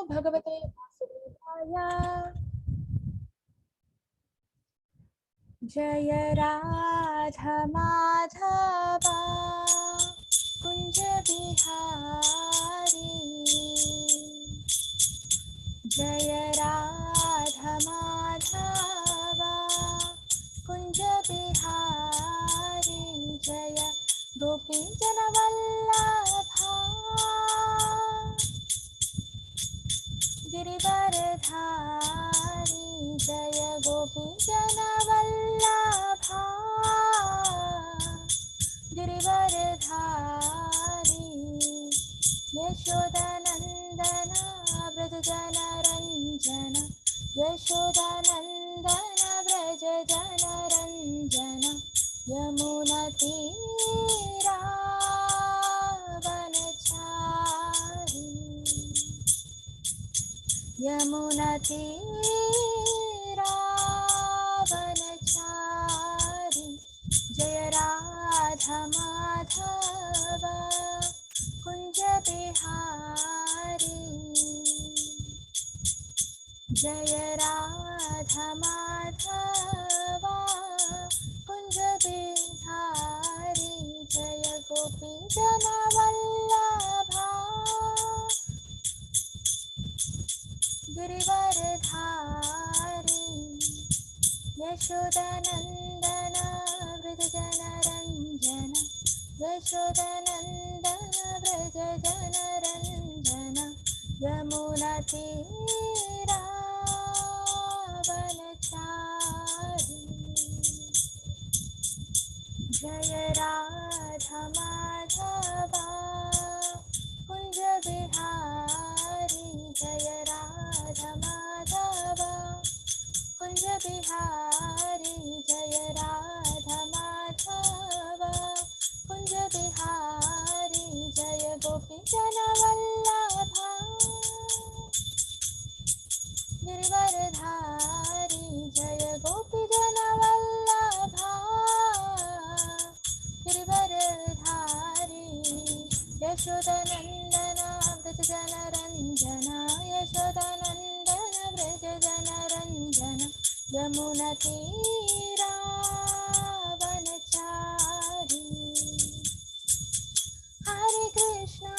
भगवते वासुदेवाय। जय राधा माधवा कुंज बिहारी। जय राधा माधवा कुंज बिहारी। जय गोपी जन वल्लभा गिरिवरधारी। जय गोपी जन वल्लभा गिरिवरधारी। यशोदानंदन व्रज जनरंजन। यशोदानंदन व्रज जनरंजन। यमुनतीरावनचारी। यमुनतीरावनचारी। जय राधा माधव कुंज बिहारी। जय राधा माधव कुंज बिहारी। जय गोपी जन वल्लभा गिरिवरधारी। यशोदानंदन व्रज जनरंजन। यशोदानंदन व्रज जनरंजन। यमुनतीरावनचारी। जय राधा माधवा कुंज बिहारी। जय राधा माधवा कुंज बिहारी। जय राधा माधवा कुंज बिहारी। जय गोपी जन वल्लभा गिरिवरधारी। जय गोपी जन वल्लभा गिरिवरधारी। यशोदानंदन व्रज जनरंजन। यशोदानंदन व्रज जनरंजन। यमुनतीरावनचारी। हरे कृष्णा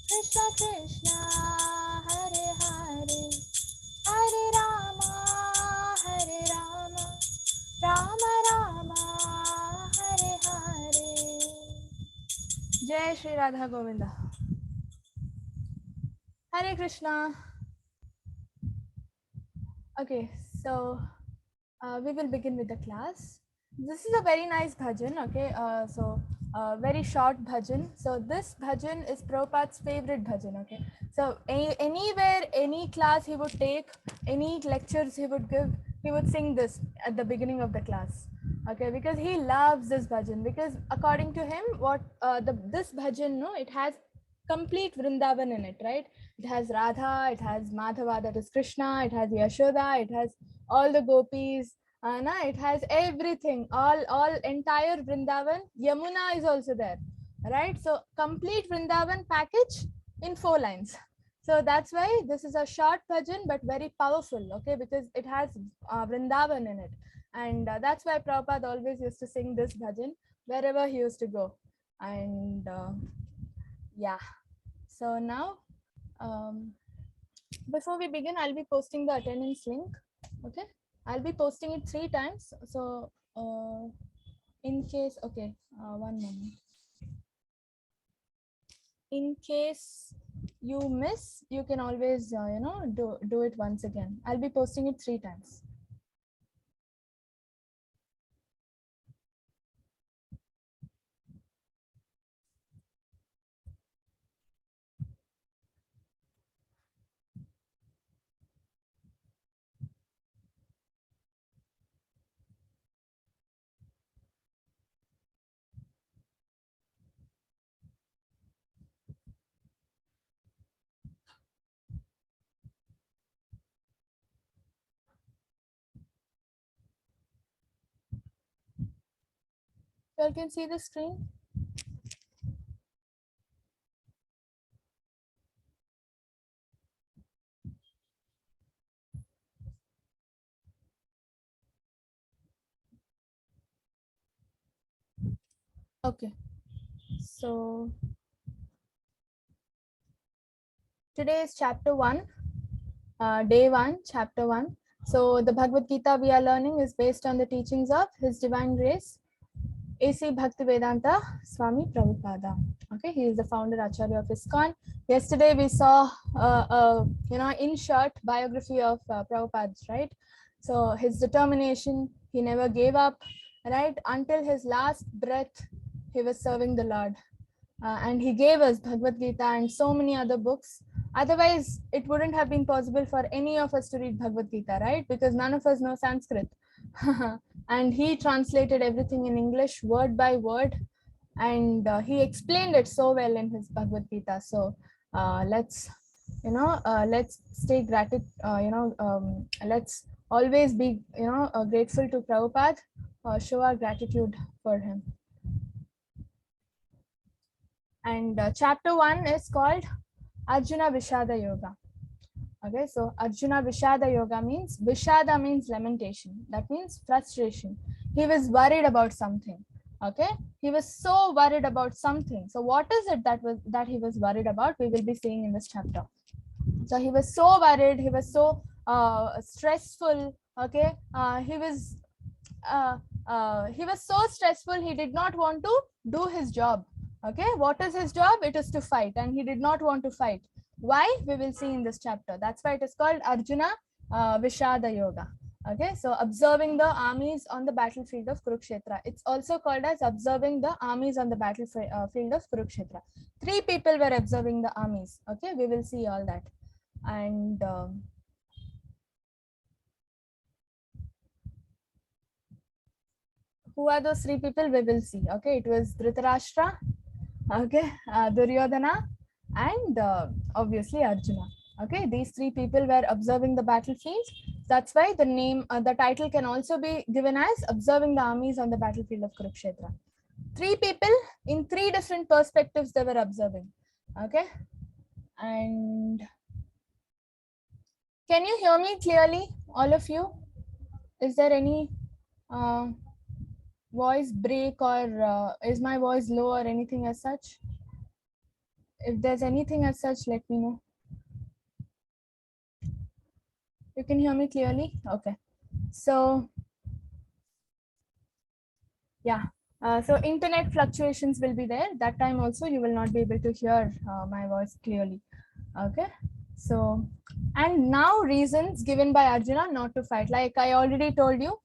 कृष्णा कृष्णा हरे हरे। हरे राम राम राम हरे हरे। जय Shri Radha Govinda. Hare Krishna. Okay, so we will begin with the class. This is a very nice bhajan. Okay, very short bhajan. So this bhajan is Prabhupada's favorite bhajan. Okay, so anywhere, any class he would take, any lectures he would give, he would sing this at the beginning of the class. Okay, because he loves this bhajan. Because according to him, this bhajan, no, it has complete Vrindavan in it, right? It has Radha, it has Madhava, that is Krishna, it has Yashoda, it has all the gopis, it has everything, all entire Vrindavan. Yamuna is also there, right? So complete Vrindavan package in 4 lines. So that's why this is a short bhajan but very powerful, okay, because it has Vrindavan in it. And that's why Prabhupada always used to sing this bhajan wherever he used to go. And yeah, so now before we begin, I'll be posting the attendance link. Okay, I'll be posting it 3 times. So in case, okay, one moment. In case you miss, you can always do it once again. I'll be posting it 3 times. So you can see the screen. Okay, so today is chapter 1, day 1, chapter 1. So the Bhagavad Gita we are learning is based on the teachings of His Divine Grace, A.C. Bhaktivedanta Swami Prabhupada. Okay, he is the founder Acharya of ISKCON. Yesterday we saw in short biography of Prabhupada's, right? So his determination, he never gave up, right? Until his last breath, he was serving the Lord. And he gave us Bhagavad Gita and so many other books. Otherwise, it wouldn't have been possible for any of us to read Bhagavad Gita, right? Because none of us know Sanskrit. And he translated everything in English word by word, and he explained it so well in his Bhagavad Gita. So let's stay gratitude. Let's always be grateful to Prabhupada. Show our gratitude for him. And chapter 1 is called Arjuna Vishada Yoga. Okay, so Arjuna Vishada Yoga means, Vishada means lamentation. That means frustration. He was worried about something. Okay, he was so worried about something. So what is it that he was worried about? We will be seeing in this chapter. So he was so worried. He was so stressful. Okay, he was so stressful. He did not want to do his job. Okay, what is his job? It is to fight, and he did not want to fight. Why? We will see in this chapter. That's why it is called Arjuna Vishada Yoga. Okay, so observing the armies on the battlefield of Kurukshetra. It's also called as observing the armies on the battlefield of Kurukshetra. 3 people were observing the armies. Okay, we will see all that. And who are those 3 people? We will see. Okay, it was Dhritarashtra, okay, Duryodhana, and obviously Arjuna. Okay, these 3 people were observing the battlefield. That's why the name, the title can also be given as observing the armies on the battlefield of Kurukshetra. 3 people in 3 different perspectives they were observing. Okay, and can you hear me clearly, all of you? Is there any voice break, or is my voice low or anything as such? If there's anything as such, let me know. You can hear me clearly? Okay. So, yeah. So internet fluctuations will be there. That time also you will not be able to hear my voice clearly. Okay. So, and now reasons given by Arjuna not to fight. Like I already told you,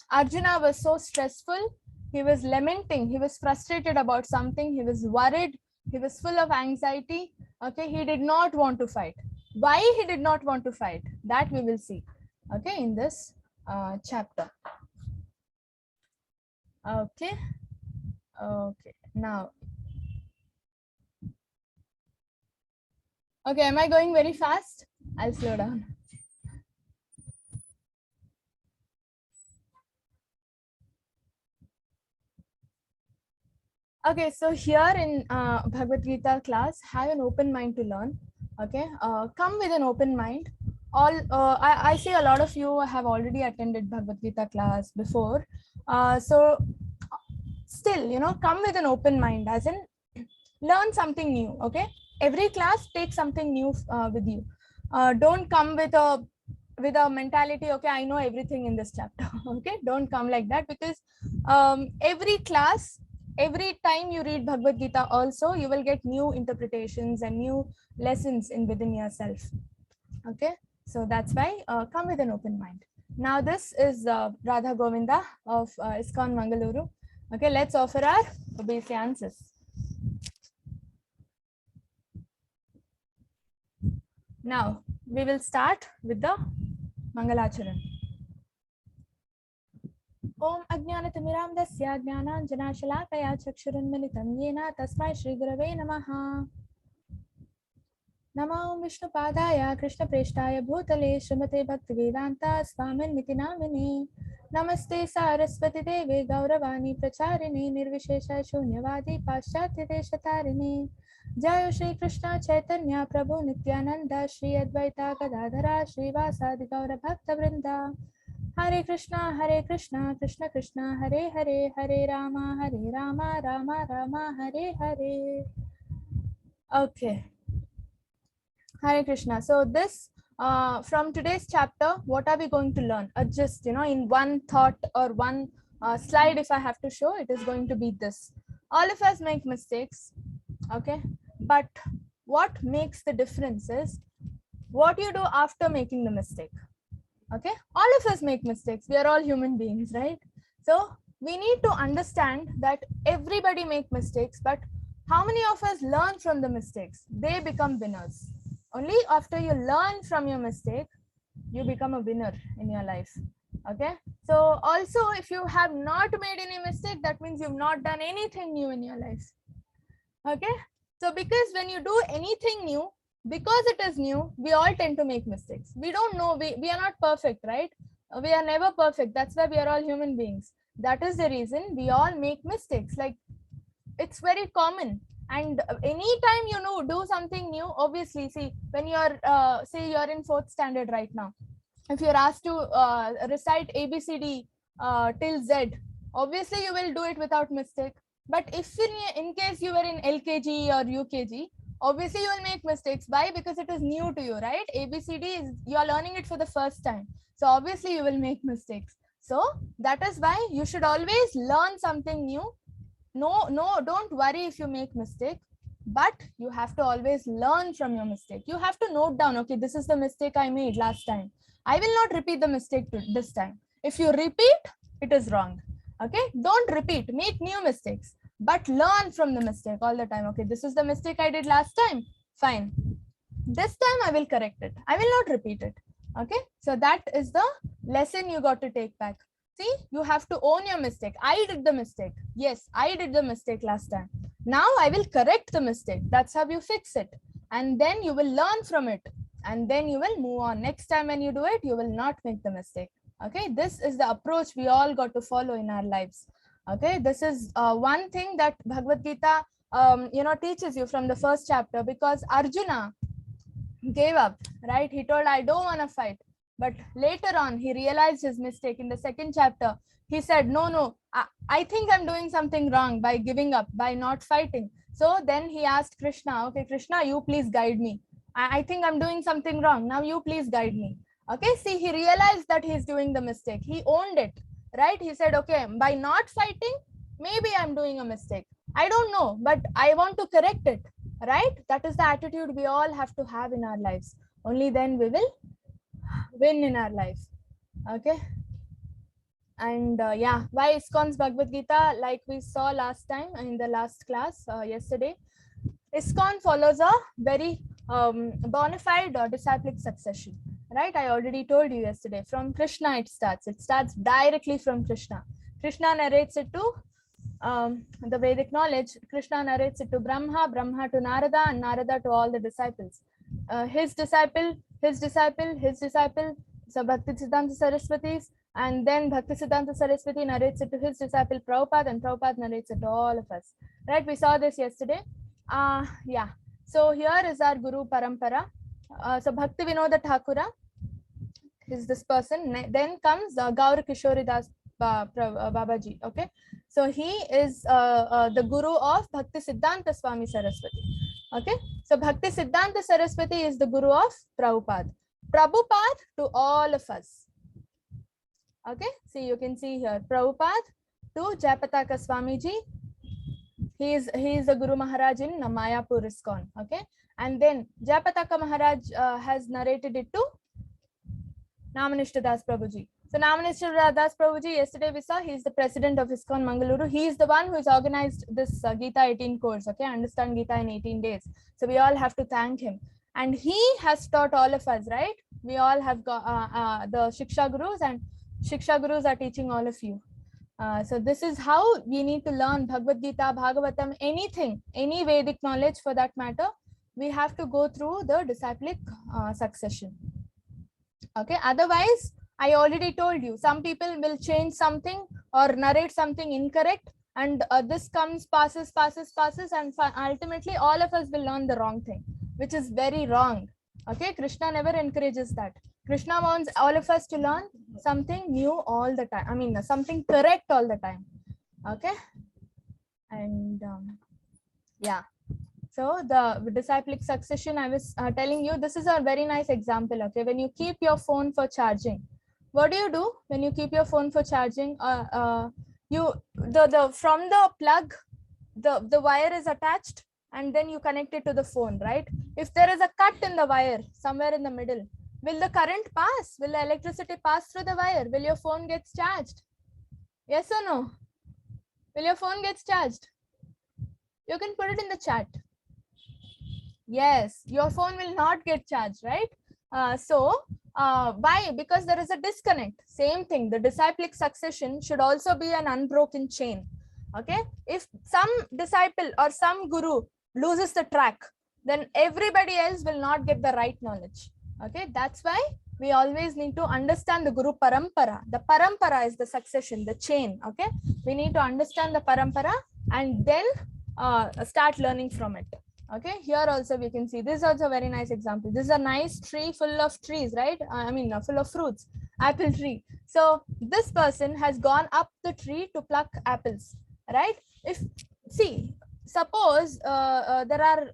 Arjuna was so stressful. He was lamenting. He was frustrated about something. He was worried. He was full of anxiety. Okay. He did not want to fight. Why he did not want to fight? That we will see. Okay. In this chapter. Okay. Okay. Now. Okay. Am I going very fast? I'll slow down. Okay, so here in Bhagavad Gita class, have an open mind to learn. Okay, come with an open mind. I see a lot of you have already attended Bhagavad Gita class before. So still, come with an open mind, as in learn something new. Okay, every class take something new with you. Don't come with a mentality, okay, I know everything in this chapter. Okay, don't come like that, because every class, every time you read Bhagavad Gita also, you will get new interpretations and new lessons within yourself. Okay, so that's why come with an open mind. Now this is Radha Govinda of ISKCON Mangaluru. Okay, let's offer our obeisances. Now we will start with the Mangalacharan. Om Ajnanatimirandasya Jnananjanashalakaya Chakshurunmilitam Yena Tasmai Shri Gurave Namaha. Namo Vishnu Padaya Krishna Preshtaya Bhutale Srimate Bhaktivedanta Swamin Niti Namine. Namaste Saraswati Devi Gauravani Pracharini Nirvishesha Shunyavadi Paschatya Deshatarine. Jaya Shri Krishna Chaitanya Prabhu Nityananda Shri Advaita Gadadhara Shri Vasadi Gaura Bhakta Vrinda. Hare Krishna, Krishna Krishna, Hare Hare, Hare Rama, Rama Rama, Hare Hare. Okay. Hare Krishna. So this, from today's chapter, what are we going to learn? Just, in one thought or one slide, if I have to show, it is going to be this. All of us make mistakes, okay? But what makes the difference is what you do after making the mistake, okay? All of us make mistakes. We are all human beings, right? So we need to understand that everybody make mistakes, but how many of us learn from the mistakes? They become winners. Only after you learn from your mistake, you become a winner in your life. Okay. So also, if you have not made any mistake, that means you've not done anything new in your life. Okay. So because when you do anything new, because it is new, we all tend to make mistakes. We don't know, we are not perfect, right? We are never perfect. That's why we are all human beings. That is the reason we all make mistakes. Like, it's very common. And anytime do something new, obviously, see, when you're say you're in 4th standard right now, if you're asked to recite ABCD till Z, obviously you will do it without mistake. But if in case you were in LKG or UKG, obviously you will make mistakes. Why? Because it is new to you, right? ABCD is, you are learning it for the first time, so obviously you will make mistakes. So that is why you should always learn something new. No, don't worry if you make mistake, but you have to always learn from your mistake. You have to note down, okay, this is the mistake I made last time. I will not repeat the mistake this time. If you repeat, it is wrong. Okay, don't repeat, make new mistakes, but learn from the mistake all the time. Okay, this is the mistake I did last time. Fine. This time I will correct it. I will not repeat it. Okay, so that is the lesson you got to take back. See, you have to own your mistake. I did the mistake. Yes, I did the mistake last time. Now I will correct the mistake. That's how you fix it. And then you will learn from it. And then you will move on. Next time when you do it, you will not make the mistake. Okay, this is the approach we all got to follow in our lives. Okay, this is one thing that Bhagavad Gita teaches you from the first chapter, because Arjuna gave up, right? He told, I don't want to fight. But later on, he realized his mistake. In the 2nd chapter, he said, no, I think I'm doing something wrong by giving up, by not fighting. So then he asked Krishna, okay, Krishna, you please guide me. I think I'm doing something wrong. Now you please guide me. Okay, see, he realized that he's doing the mistake. He owned it, right? He said, okay, by not fighting, maybe I'm doing a mistake. I don't know, but I want to correct it, right? That is the attitude we all have to have in our lives. Only then we will win in our life. Okay. And yeah, why ISKCON's Bhagavad Gita, like we saw last time in the last class yesterday, ISKCON follows a very bona fide disciplic succession, right? I already told you yesterday. From Krishna it starts directly from Krishna. Krishna narrates it to the Vedic knowledge. Krishna narrates it to Brahma to Narada, and Narada to all the disciples. His disciple, so Bhaktisiddhanta Saraswati, and then Bhaktisiddhanta Saraswati narrates it to his disciple Prabhupada, and Prabhupada narrates it to all of us. Right? We saw this yesterday. Yeah. So here is our Guru Parampara. So Bhakti Vinoda Thakura is this person. Then comes Gaur Kishori Das Babaji. Okay. So he is the Guru of Bhakti Siddhanta Swami Saraswati. Okay. So Bhakti Siddhanta Saraswati is the Guru of Prabhupada. Prabhupada to all of us. Okay. See, you can see here Prabhupada to Jayapataka Swamiji. He is the Guru Maharaj in Mayapur ISKCON. Okay. And then Jayapataka Maharaj has narrated it to Namanishta Das Prabhuji. So Namanishta Das Prabhuji, yesterday we saw, he is the president of ISKCON Mangaluru. He is the one who has organized this Gita 18 course. Okay, understand Gita in 18 days. So we all have to thank him. And he has taught all of us, right? We all have got the Shiksha Gurus, and Shiksha Gurus are teaching all of you. So this is how we need to learn Bhagavad Gita, Bhagavatam, anything, any Vedic knowledge for that matter. We have to go through the disciplic succession. Okay, otherwise, I already told you, some people will change something or narrate something incorrect, and this passes, and ultimately all of us will learn the wrong thing, which is very wrong. Okay, Krishna never encourages that. Krishna wants all of us to learn something new all the time. I mean, something correct all the time. Okay. And yeah. So the disciplic succession, I was telling you, this is a very nice example. Okay. When you keep your phone for charging, what do when you keep your phone for charging? From the plug, the wire is attached, and then you connect it to the phone, right? If there is a cut in the wire somewhere in the middle, will the current pass? Will the electricity pass through the wire? Will your phone get charged? Yes or no? Will your phone get charged? You can put it in the chat. Yes, your phone will not get charged, right? Why? Because there is a disconnect. Same thing. The disciplic succession should also be an unbroken chain. Okay. If some disciple or some guru loses the track, then everybody else will not get the right knowledge. Okay. That's why we always need to understand the guru parampara. The parampara is the succession, the chain. Okay. We need to understand the parampara and then start learning from it. Okay, here also we can see this is also a very nice example. This is a nice tree full of trees, right? I mean, full of fruits, apple tree. So this person has gone up the tree to pluck apples, right? If see, suppose there are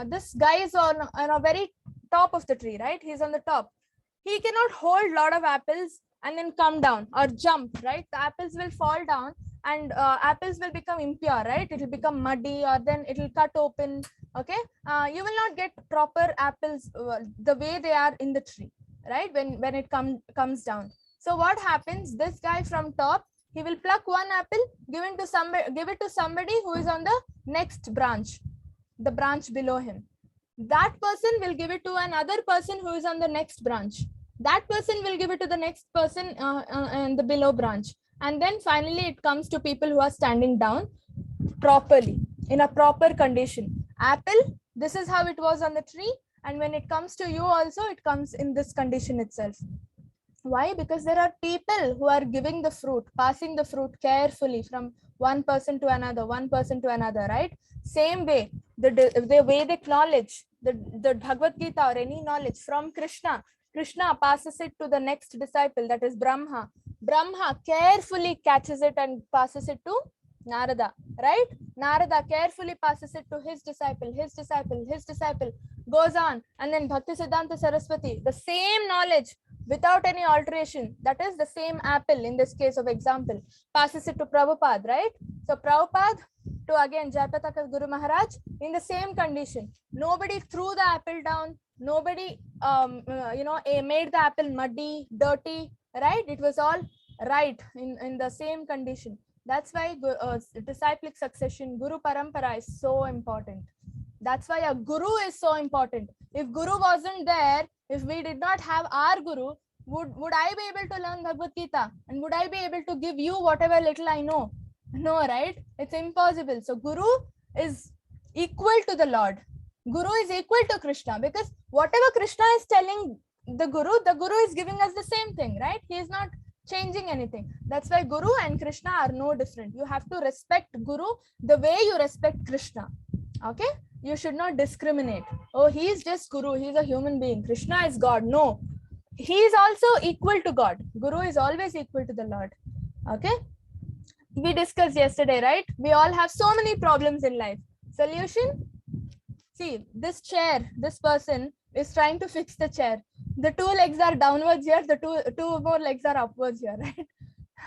this guy is on a very top of the tree, right? He's on the top. He cannot hold a lot of apples and then come down or jump, right? The apples will fall down and apples will become impure, right? It will become muddy or then it will cut open. Okay, you will not get proper apples the way they are in the tree, right? When it comes down. So what happens? This guy from top, he will pluck one apple, give it to somebody who is on the next branch, the branch below him. That person will give it to another person who is on the next branch. That person will give it to the next person in the below branch. And then finally it comes to people who are standing down properly, in a proper condition. Apple, this is how it was on the tree. And when it comes to you also, it comes in this condition itself. Why? Because there are people who are giving the fruit, passing the fruit carefully from one person to another, right? Same way, the Vedic knowledge, the Bhagavad Gita or any knowledge from Krishna passes it to the next disciple, that is Brahma. Brahma carefully catches it and passes it to Narada, right? Narada carefully passes it to his disciple, goes on, and then Bhakti Siddhanta Saraswati, the same knowledge without any alteration, that is the same apple in this case of example, passes it to Prabhupada, right? So Prabhupada to again Jayapataka Guru Maharaj in the same condition. Nobody threw the apple down, nobody made the apple muddy, dirty, right? It was all right in the same condition. That's why disciplic succession, Guru Parampara is so important. That's why a Guru is so important. If Guru wasn't there, if we did not have our Guru, would I be able to learn Bhagavad Gita? And would I be able to give you whatever little I know? No, right? It's impossible. So Guru is equal to the Lord. Guru is equal to Krishna, because whatever Krishna is telling the Guru is giving us the same thing, right? He is not changing anything. That's why Guru and Krishna are no different. You have to respect Guru the way you respect Krishna. Okay? You should not discriminate. Oh, he is just Guru. He is a human being. Krishna is God. No. He is also equal to God. Guru is always equal to the Lord. Okay? We discussed yesterday, right? We all have so many problems in life. Solution? See, this chair, this person is trying to fix the chair. The two legs are downwards here, the two more legs are upwards here, right?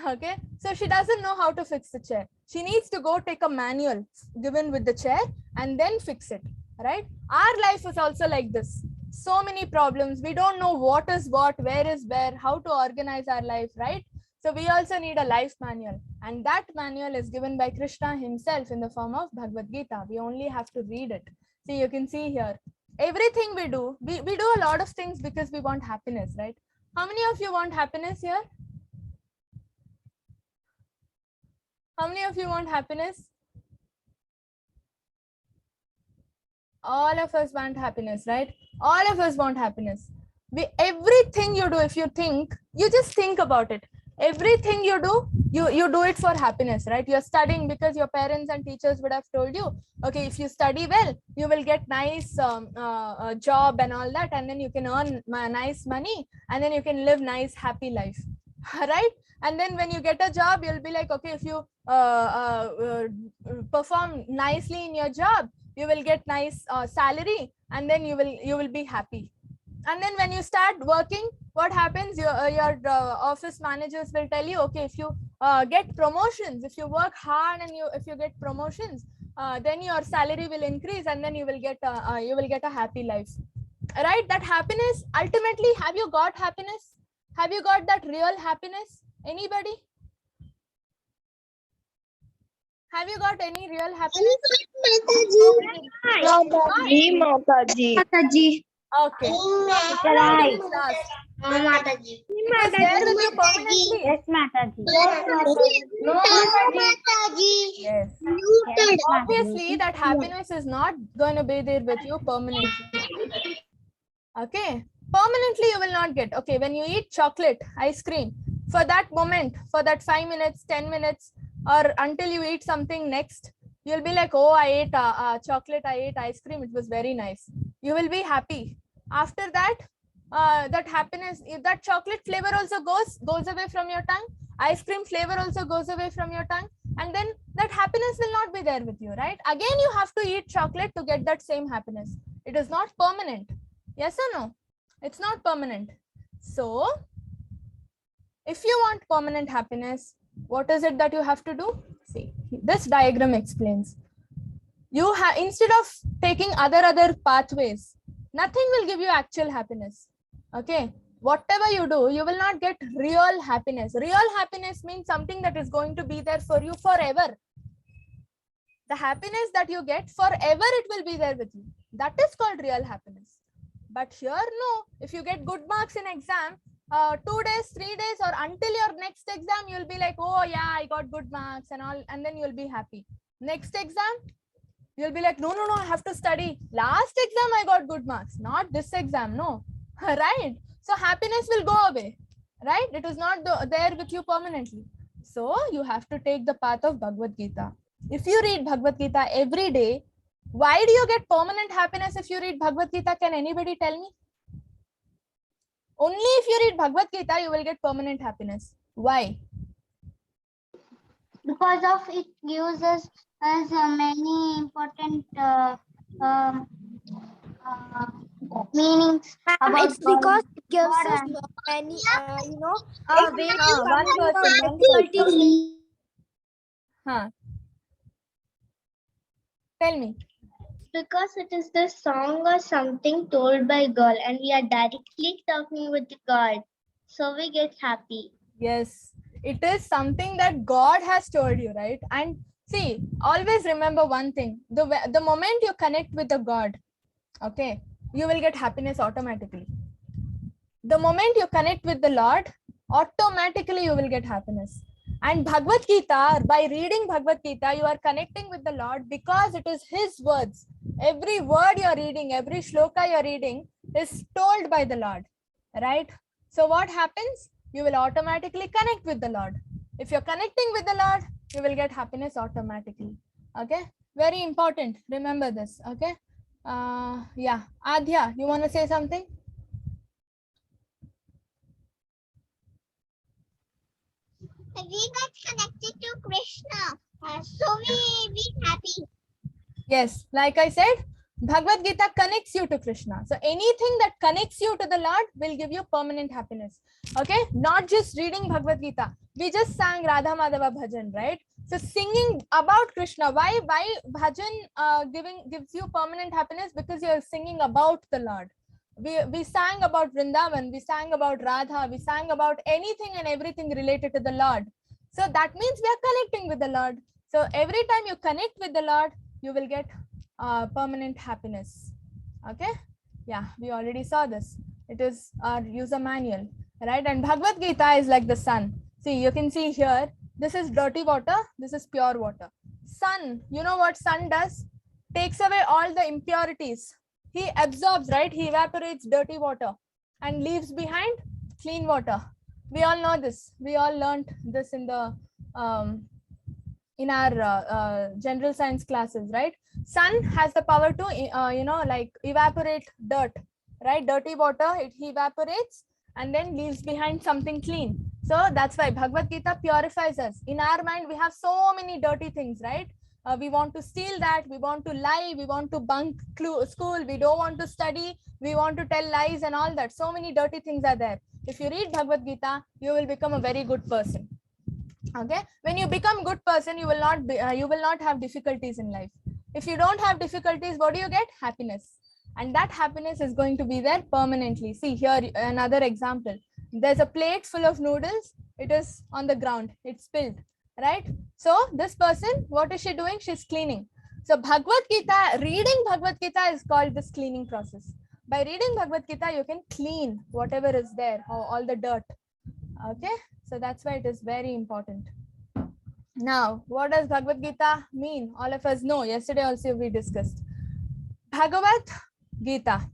Okay, so she doesn't know how to fix the chair. She needs to go take a manual given with the chair and then fix it, right? Our life is also like this. So many problems. We don't know what is what, where is where, how to organize our life, right? So we also need a life manual, and that manual is given by Krishna himself in the form of Bhagavad Gita. We only have to read it. See, you can see here. Everything we do, we do a lot of things because we want happiness, right? How many of you want happiness here? How many of you want happiness? All of us want happiness, right? All of us want happiness. Everything you do, if you think, you just think about it. Everything you do, you do it for happiness, right? You're studying because your parents and teachers would have told you, okay, if you study well, you will get nice job and all that, and then you can earn nice money, and then you can live nice happy life. Right? And then when you get a job, you'll be like, okay, if you perform nicely in your job, you will get nice salary, and then you will be happy. And then when you start working, what happens? Your office managers will tell you, okay, if you get promotions, if you work hard and if you get promotions, then your salary will increase, and then you will get a happy life, right? That happiness, ultimately, have you got happiness? Have you got that real happiness? Anybody? Have you got any real happiness? Mataji. Okay. Last. It was there with you permanently. Yes, Mataji. Yes. Obviously, that happiness is not going to be there with you permanently. Okay. Permanently, you will not get. Okay. When you eat chocolate, ice cream, for that moment, for that 5 minutes, 10 minutes, or until you eat something next, you'll be like, oh, I ate chocolate, I ate ice cream. It was very nice. You will be happy. After that, that happiness, if that chocolate flavor also goes away from your tongue, ice cream flavor also goes away from your tongue, and then that happiness will not be there with you, right? Again, you have to eat chocolate to get that same happiness. It is not permanent. Yes or no? It's not permanent. So if you want permanent happiness, what is it that you have to do? See, this diagram explains. You have, instead of taking other pathways, nothing will give you actual happiness. Okay, whatever you do, you will not get real happiness. Real happiness means something that is going to be there for you forever. The happiness that you get forever, it will be there with you. That is called real happiness. But here, no. If you get good marks in exam, 2 days, 3 days, or until your next exam, you'll be like, oh yeah, I got good marks and all, and then you'll be happy. Next exam, you'll be like, no, I have to study. Last exam, I got good marks. Not this exam, no. Right? So happiness will go away. Right? It is not there with you permanently. So you have to take the path of Bhagavad Gita. If you read Bhagavad Gita every day, why do you get permanent happiness if you read Bhagavad Gita? Can anybody tell me? Only if you read Bhagavad Gita, you will get permanent happiness. Why? Because of it gives us many important meanings about it's because it gives God us and many, One person. Tell me. because it is the song or something told by God, and we are directly talking with God, so we get happy. Yes, it is something that God has told you, right? And see, always remember one thing: the moment you connect with the God, okay, you will get happiness automatically. The moment you connect with the Lord, automatically you will get happiness. And Bhagavad Gita, by reading Bhagavad Gita, you are connecting with the Lord because it is His words. Every word you are reading, every shloka you are reading is told by the Lord, right? So what happens? You will automatically connect with the Lord. If you're connecting with the Lord, you will get happiness automatically. Okay? Very important. Remember this. Okay? Yeah. Adhya, you want to say something? We got connected to Krishna, so we be happy. Yes, like I said, Bhagavad Gita connects you to Krishna. So anything that connects you to the Lord will give you permanent happiness. Okay, not just reading Bhagavad Gita. We just sang Radha Madhava Bhajan, right? So singing about Krishna. Why bhajan gives you permanent happiness? Because you're singing about the Lord. We sang about Vrindavan, we sang about Radha, we sang about anything and everything related to the Lord. So that means we are connecting with the Lord. So every time you connect with the Lord, you will get permanent happiness. Okay? Yeah, we already saw this. It is our user manual, right? And Bhagavad Gita is like the sun. See, you can see here, this is dirty water, this is pure water. Sun, you know what sun does? Takes away all the impurities. He absorbs, right? He evaporates dirty water and leaves behind clean water. We all know this. We all learned this in the in our general science classes, right? Sun has the power to like evaporate dirt, right? Dirty water, it evaporates and then leaves behind something clean. So that's why Bhagavad Gita purifies us. In our mind we have so many dirty things, right? We want to steal that, we want to lie, we want to bunk school, we don't want to study, we want to tell lies and all that. So many dirty things are there. If you read Bhagavad Gita, you will become a very good person. Okay, when you become good person, you will not be, you will not have difficulties in life. If you don't have difficulties, what do you get? Happiness. And that happiness is going to be there permanently. See here another example. There's a plate full of noodles, it is on the ground, it's spilled, right? So this person, what is she doing? She's cleaning. So Bhagavad Gita, reading Bhagavad Gita is called this cleaning process. By reading Bhagavad Gita, you can clean whatever is there, all the dirt. Okay, so that's why it is very important. Now, what does Bhagavad Gita mean? All of us know. Yesterday also we discussed. Bhagavad Gita,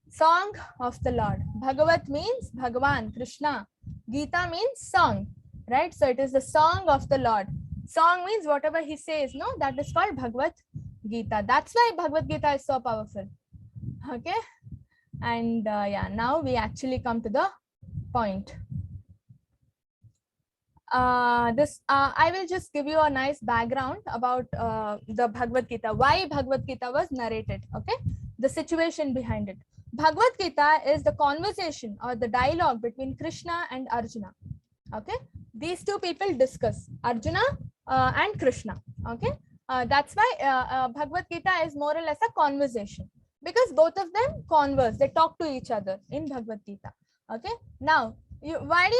song of the Lord. Bhagavat means Bhagavan, Krishna. Gita means song, right? So it is the song of the Lord. Song means whatever he says, no? That is called Bhagavad Gita. That's why Bhagavad Gita is so powerful. Okay, and yeah, now we actually come to the point. I will just give you a nice background about the Bhagavad Gita, why Bhagavad Gita was narrated, okay? The situation behind it. Bhagavad Gita is the conversation or the dialogue between Krishna and Arjuna, okay? These two people discuss, Arjuna and Krishna, okay? That's why Bhagavad Gita is more or less a conversation, because both of them converse, they talk to each other in Bhagavad Gita, okay? Now, why do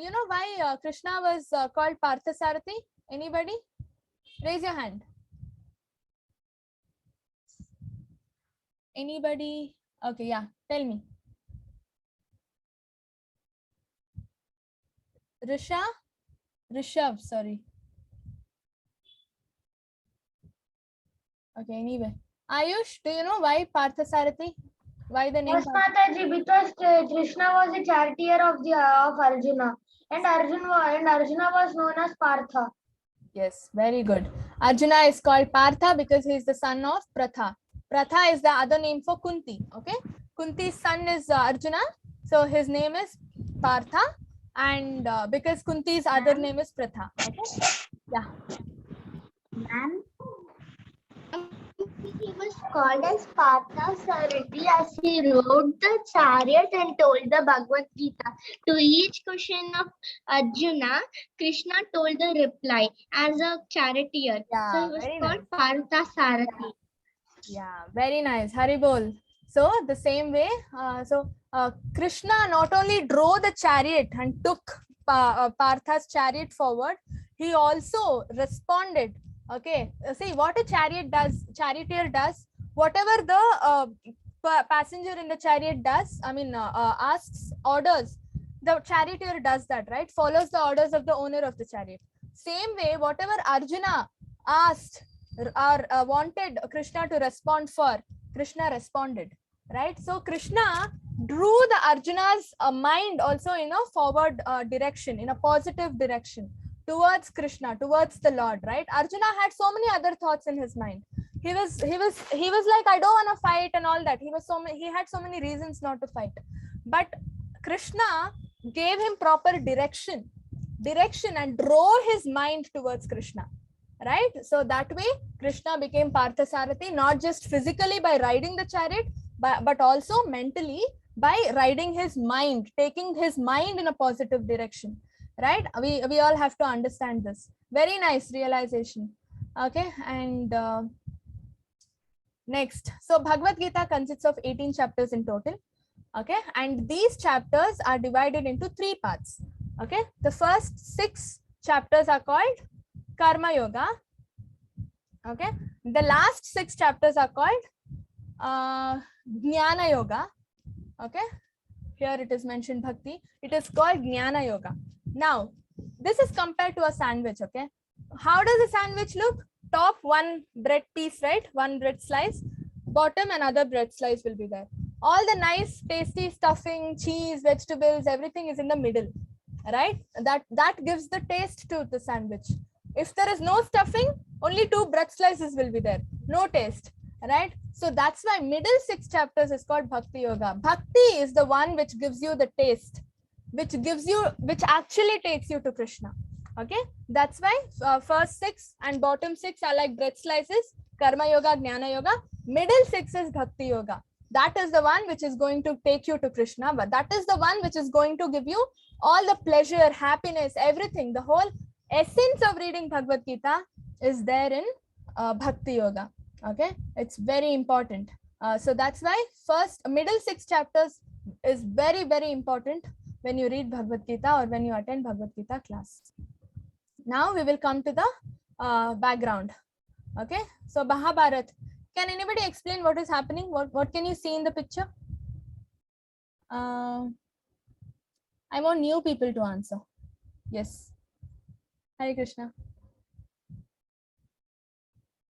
you know why Krishna was called Parthasarathi? Anybody? Raise your hand. Anybody? Okay, yeah, tell me. Rishabh, sorry. Okay, anyway. Ayush, do you know why Parthasarathi? Why the name? Yes, Mataji, because Krishna was a charioteer of Arjuna, and Arjuna was known as Partha. Yes, very good. Arjuna is called Partha because he is the son of Pratha. Pratha is the other name for Kunti. Okay, Kunti's son is Arjuna, so his name is Partha, and because Kunti's other name is Pratha. Okay, yeah. Ma'am, he was called as Parthasarathi as he rode the chariot and told the Bhagavad Gita. To each question of Arjuna, Krishna told the reply as a charioteer. Yeah, so he was called Parthasarathi. Yeah, very nice. Haribol. So the same way, Krishna not only drove the chariot and took Partha's chariot forward, he also responded. Okay, see what a charioteer does, whatever the passenger in the chariot does, I mean asks orders, the charioteer does that, right? Follows the orders of the owner of the chariot. Same way, whatever Arjuna asked or wanted Krishna to respond for, Krishna responded, right? So Krishna drew the Arjuna's mind also in a forward direction, in a positive direction towards Krishna, towards the Lord, right? Arjuna had so many other thoughts in his mind. He was like, I don't want to fight and all that. He had so many reasons not to fight. But Krishna gave him proper direction and drove his mind towards Krishna, right? So that way Krishna became Parthasarathi, not just physically by riding the chariot, but also mentally by riding his mind, taking his mind in a positive direction, right? We all have to understand this. Very nice realization. Okay, and next, so Bhagavad Gita consists of 18 chapters in total. Okay, and these chapters are divided into 3 parts. Okay, the first 6 chapters are called Karma Yoga. Okay, the last 6 chapters are called Jnana Yoga. Okay, here it is mentioned Bhakti. It is called Jnana Yoga. Now, this is compared to a sandwich. Okay, how does a sandwich look? Top, one bread piece, right? One bread slice. Bottom, another bread slice will be there. All the nice, tasty stuffing, cheese, vegetables, everything is in the middle. right? That gives the taste to the sandwich. If there is no stuffing, only 2 bread slices will be there, no taste, right? So that's why middle 6 chapters is called Bhakti Yoga. Bhakti is the one which gives you the taste, which actually takes you to Krishna. Okay, that's why first 6 and bottom 6 are like bread slices, Karma Yoga, Jnana Yoga. Middle 6 is Bhakti Yoga. That is the one which is going to take you to Krishna, but that is the one which is going to give you all the pleasure, happiness, everything. The whole essence of reading Bhagavad Gita is there in Bhakti Yoga. Okay, it's very important. So that's why middle 6 chapters is very, very important when you read Bhagavad Gita or when you attend Bhagavad Gita class. Now we will come to the background. Okay, so Mahabharat. Can anybody explain what is happening? What can you see in the picture? I want new people to answer. Yes. Hare Krishna.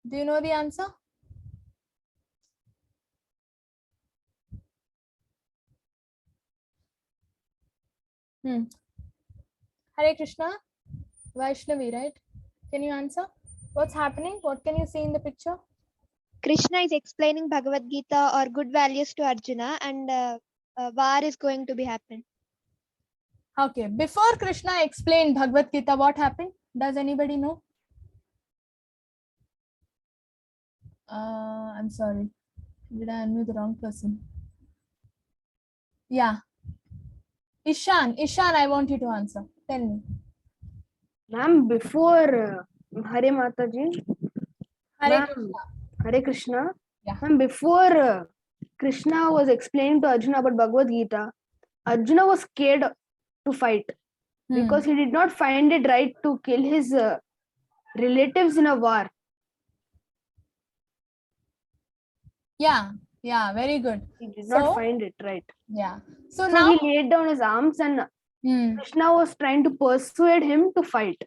Do you know the answer? Hare Krishna. Vaishnavi, right? Can you answer? What's happening? What can you see in the picture? Krishna is explaining Bhagavad Gita or good values to Arjuna, and war is going to be happen. Okay, before Krishna explained Bhagavad Gita, what happened? Does anybody know? I'm sorry. Did I unmute the wrong person? Yeah. Ishan, I want you to answer. Tell me. Ma'am, before Hare Mataji, Hare ma'am, Krishna. Hare Krishna. Yeah. Ma'am, before Krishna was explaining to Arjuna about Bhagavad Gita, Arjuna was scared to fight because he did not find it right to kill his relatives in a war. Yeah, very good. He did not find it right. Yeah. So So now he laid down his arms and Krishna was trying to persuade him to fight.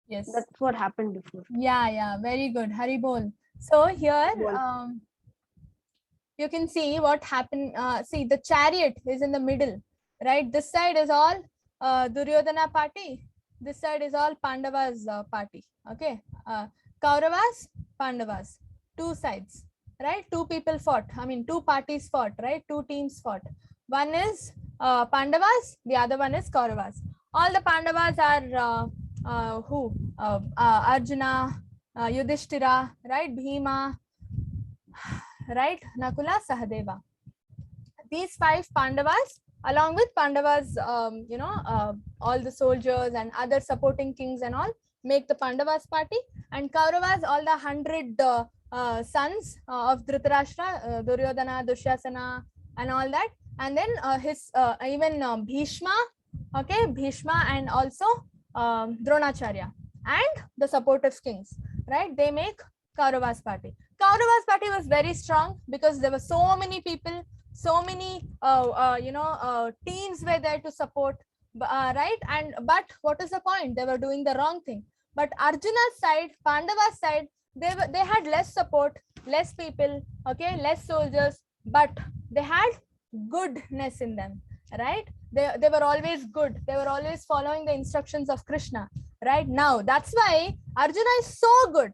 Yes. That's what happened before. Yeah, very good. Hari Bol. So here you can see what happened. See, the chariot is in the middle, right? This side is all Duryodhana party. This side is all Pandavas party. Okay. Kauravas, Pandavas. 2 sides, right? 2 people fought. I mean, 2 parties fought, right? 2 teams fought. One is Pandavas, the other one is Kauravas. All the Pandavas are Arjuna, Yudhishthira, right? Bhima, right? Nakula, Sahadeva. These 5 Pandavas, along with Pandavas, all the soldiers and other supporting kings and all, make the Pandavas party. And Kauravas, all the 100 sons of Dhritarashtra, Duryodhana, Dushasana, and all that. And then even Bhishma, okay, Bhishma, and also Dronacharya, and the supportive kings, right? They make Kauravas party. Kauravas party was very strong because there were so many people, so many teams were there to support, right? But what is the point? They were doing the wrong thing. But Arjuna's side, Pandava's side, they had less support, less people, okay, less soldiers, but they had goodness in them, right? They were always good. They were always following the instructions of Krishna, right? Now that's why Arjuna is so good.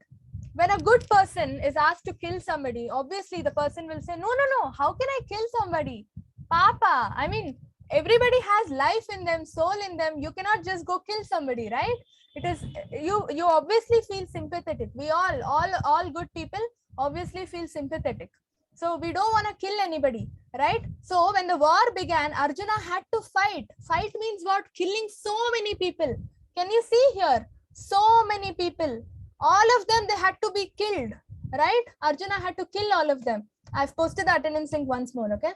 When a good person is asked to kill somebody, obviously the person will say, no, how can I kill somebody? Papa, I mean, everybody has life in them, soul in them. You cannot just go kill somebody, right? It is you obviously feel sympathetic. We all good people obviously feel sympathetic. So we don't want to kill anybody, right? So when the war began, Arjuna had to fight. Fight means what? Killing so many people. Can you see here? So many people. All of them, they had to be killed, right? Arjuna had to kill all of them. I've posted the attendance link once more, okay?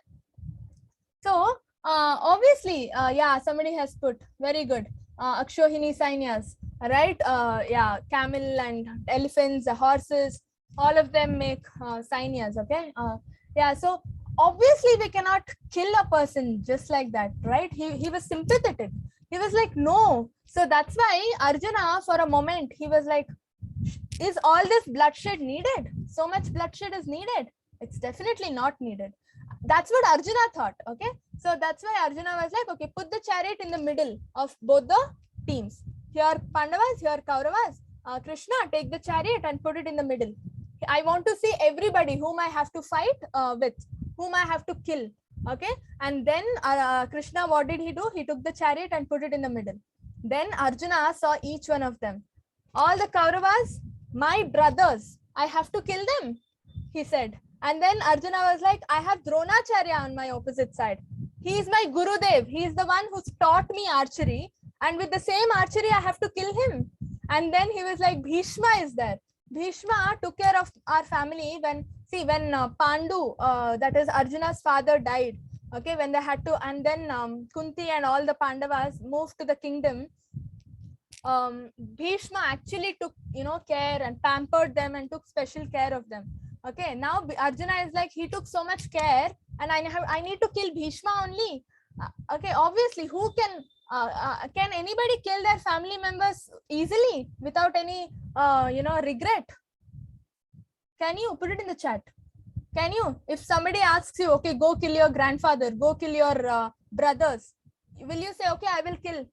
So obviously, somebody has put, very good, Akshohini Sainyas, right? Camel and elephants, horses, all of them make Sainyas, okay? So obviously we cannot kill a person just like that, right? He was sympathetic. He was like, no. So that's why Arjuna, for a moment, he was like, is all this bloodshed needed? So much bloodshed is needed. It's definitely not needed. That's what Arjuna thought. Okay, so that's why Arjuna was like, okay, put the chariot in the middle of both the teams. Here Pandavas, here Kauravas. Krishna, take the chariot and put it in the middle. I want to see everybody whom I have to fight with, whom I have to kill. Okay, and then Krishna, what did he do? He took the chariot and put it in the middle. Then Arjuna saw each one of them. All the Kauravas, my brothers, I have to kill them, he said. And then Arjuna was like, I have Dronacharya on my opposite side. He is my Gurudev. He is the one who's taught me archery. And with the same archery, I have to kill him. And then he was like, Bhishma is there. Bhishma took care of our family when Pandu, that is Arjuna's father, died. Okay, when they had to, and then Kunti and all the Pandavas moved to the kingdom. Bhishma actually took, care and pampered them and took special care of them. Okay, now Arjuna is like, he took so much care, and I need to kill Bhishma only. Okay, obviously, who can anybody kill their family members easily without any regret? Can you put it in the chat? Can you? If somebody asks you, okay, go kill your grandfather, go kill your brothers, will you say, okay, I will kill?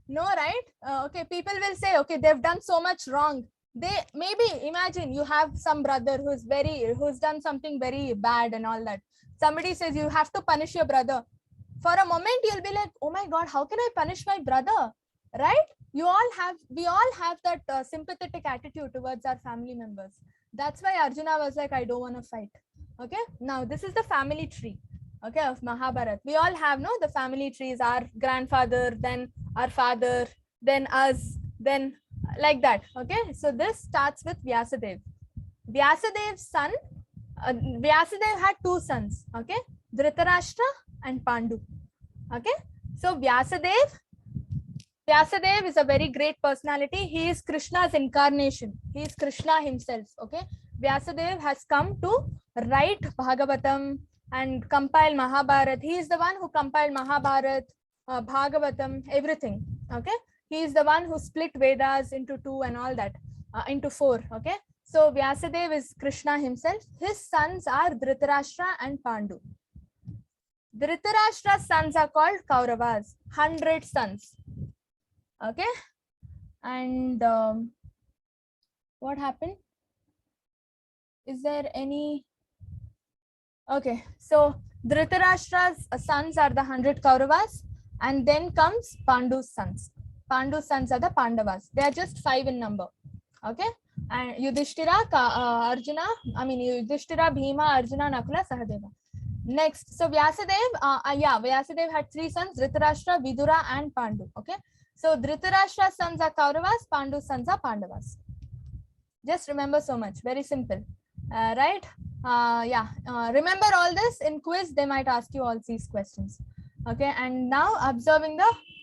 No, right? Okay, people will say, okay, they've done so much wrong. They maybe imagine you have some brother who's done something very bad and all that. Somebody says you have to punish your brother. For a moment, you'll be like, oh my God, how can I punish my brother? Right? We all have that sympathetic attitude towards our family members. That's why Arjuna was like, I don't want to fight. Okay. Now this is the family tree. Okay, of Mahabharata. We all have the family trees, our grandfather, then our father, then us, then like that. Okay, so this starts with Vyasadeva. Vyasadev's son, Vyasadeva had two sons. Okay, Dhritarashtra and Pandu. Okay, so Vyasadeva is a very great personality. He is Krishna's incarnation. He is Krishna himself. Okay, Vyasadeva has come to write Bhagavatam and compile Mahabharata. He is the one who compiled Mahabharata, Bhagavatam, everything. Okay, he is the one who split Vedas into two and all that, into four. Okay, so Vyasadeva is Krishna himself. His sons are Dhritarashtra and Pandu. Dhritarashtra's sons are called Kauravas, 100 sons. Okay, and what happened? Is there any? Okay, so Dhritarashtra's sons are the 100 Kauravas, and then comes Pandu's sons. Pandu's sons are the Pandavas. They are just 5 in number. Okay, and Yudhishthira, Yudhishthira, Bhima, Arjuna, Nakula, Sahadeva. Next, so Vyasadeva, Vyasadeva had 3 sons, Dhritarashtra, Vidura, and Pandu. Okay, so Dhritarashtra's sons are Kauravas, Pandu's sons are Pandavas. Just remember so much, very simple, right? Remember all this. In quiz they might ask you all these questions. Okay, and now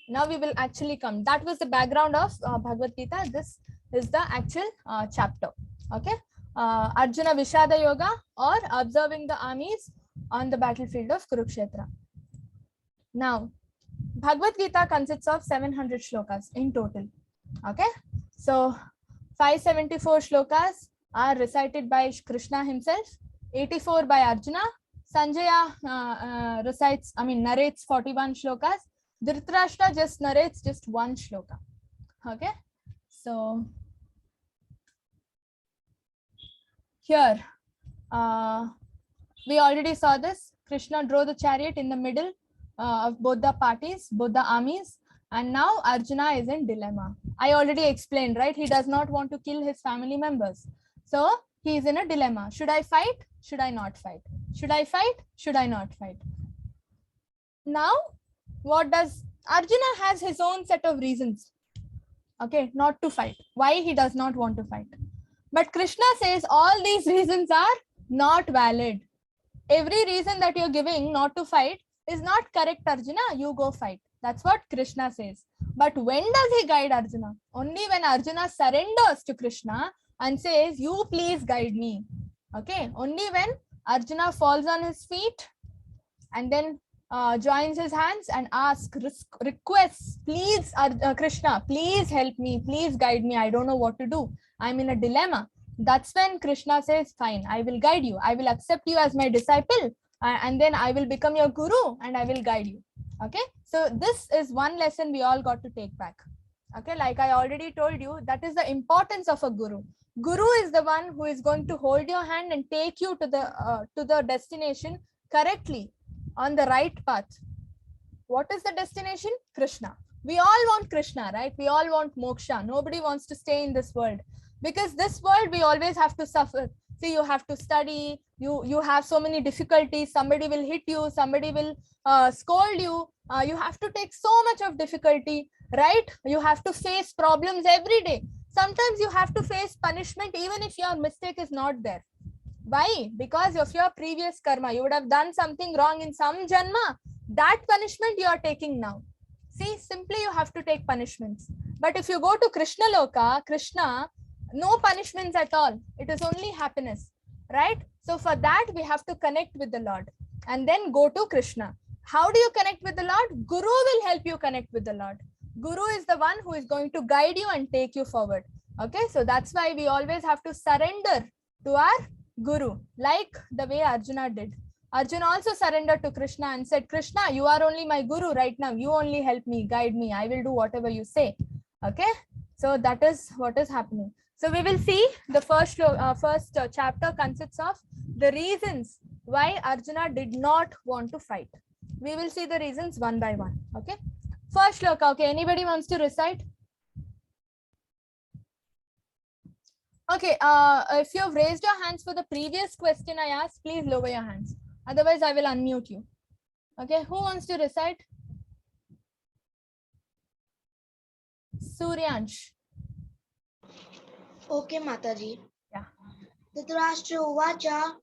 now we will actually come. That was the background of Bhagavad Gita. This is the actual chapter. Okay, Arjuna Vishada Yoga, or observing the armies on the battlefield of Kurukshetra. Now Bhagavad Gita consists of 700 shlokas in total. Okay, so 574 shlokas are recited by Krishna himself, 84 by Arjuna. Sanjaya narrates 41 shlokas. Dhritarashtra just narrates just 1 shloka. Okay, so here we already saw this. Krishna drove the chariot in the middle of both the parties, both the armies, and now Arjuna is in dilemma. I already explained, right? He does not want to kill his family members. So he is in a dilemma. Should I fight? Should I not fight? Should I fight? Should I not fight? Now, what does Arjuna has his own set of reasons, okay, not to fight. Why he does not want to fight. But Krishna says all these reasons are not valid. Every reason that you're giving not to fight is not correct, Arjuna. You go fight. That's what Krishna says. But when does he guide Arjuna? Only when Arjuna surrenders to Krishna and says, you please guide me. Okay, only when Arjuna falls on his feet and then joins his hands and asks, requests, please, Krishna, please help me, please guide me. I don't know what to do. I'm in a dilemma. That's when Krishna says, fine, I will guide you. I will accept you as my disciple, and then I will become your guru and I will guide you. Okay. So this is one lesson we all got to take back. Okay. Like I already told you, that is the importance of a guru. Guru is the one who is going to hold your hand and take you to the destination correctly, on the right path. What is the destination? Krishna. We all want Krishna, right? We all want moksha. Nobody wants to stay in this world, because this world we always have to suffer. See, you have to study, you have so many difficulties. Somebody will hit you, somebody will scold you. You have to take so much of difficulty, right? You have to face problems every day. Sometimes you have to face punishment even if your mistake is not there. Why? Because of your previous karma. You would have done something wrong in some janma. That punishment you are taking now. See, simply you have to take punishments. But if you go to Krishna Loka, Krishna, no punishments at all. It is only happiness, right? So for that, we have to connect with the Lord and then go to Krishna. How do you connect with the Lord? Guru will help you connect with the Lord. Guru is the one who is going to guide you and take you forward. Okay, so that's why we always have to surrender to our Guru, like the way Arjuna did. Arjuna also surrendered to Krishna and said, Krishna, you are only my Guru right now. You only help me, guide me. I will do whatever you say. Okay, so that is what is happening. So we will see the first chapter consists of the reasons why Arjuna did not want to fight. We will see the reasons one by one. Okay, first shloka. Okay, anybody wants to recite? Okay, if you have raised your hands for the previous question I asked, please lower your hands. Otherwise, I will unmute you. Okay, who wants to recite? Suryansh. Okay, Mataji. Yeah. Dhritarashtra uvacha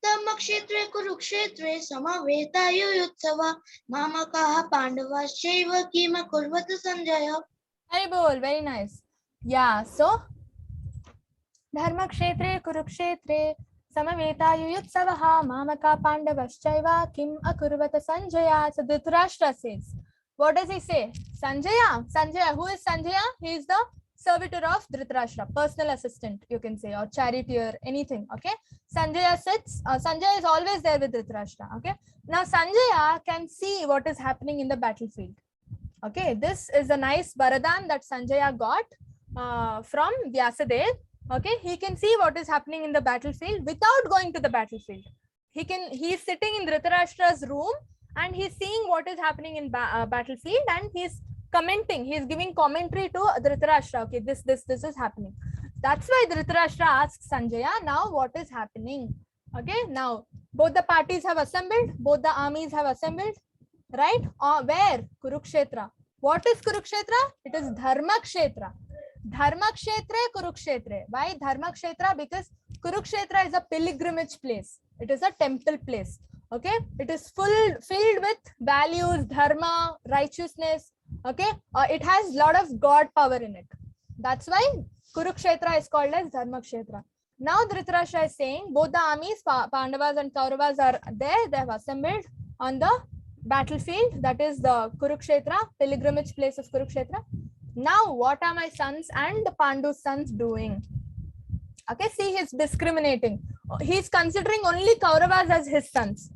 Dhammakshetre Kurukshetre Samavetayoyutsava Mamakaha Pandavaschaiva Kima Kurvata Sanjaya. Very nice. Yeah, so Dharmakshetre Kurukshetre Samavetayoyutsavaha Mamaka Pandavaschaiva Kim Akurvata Sanjaya. So Dhritarashtra says, what does he say? Sanjaya, who is Sanjaya? He is the servitor of Dhritarashtra, personal assistant, you can say, or charioteer, anything. Okay, Sanjaya sits. Sanjaya is always there with Dhritarashtra. Okay, now Sanjaya can see what is happening in the battlefield. Okay, this is a nice Varadan that Sanjaya got from Vyasadev. Okay, he can see what is happening in the battlefield without going to the battlefield. He is sitting in Dhritarashtra's room and he's seeing what is happening in battlefield, and he's commenting, he's giving commentary to Dhritarashtra. Okay, this is happening. That's why Dhritarashtra asks Sanjaya, now what is happening? Okay, now both the parties have assembled, both the armies have assembled, right? Where? Kurukshetra. What is Kurukshetra? It is Dharmakshetra. Dharmakshetra, Kurukshetra. Why Dharmakshetra? Because Kurukshetra is a pilgrimage place. It is a temple place. Okay, it is filled with values, dharma, righteousness. Okay, it has a lot of God power in it. That's why Kurukshetra is called as Dharmakshetra. Now Dhritarashtra is saying both the armies, Pandavas and Kauravas, are there. They have assembled on the battlefield. That is the Kurukshetra, pilgrimage place of Kurukshetra. Now, what are my sons and the Pandu's sons doing? Okay, see, he's discriminating. He's considering only Kauravas as his sons.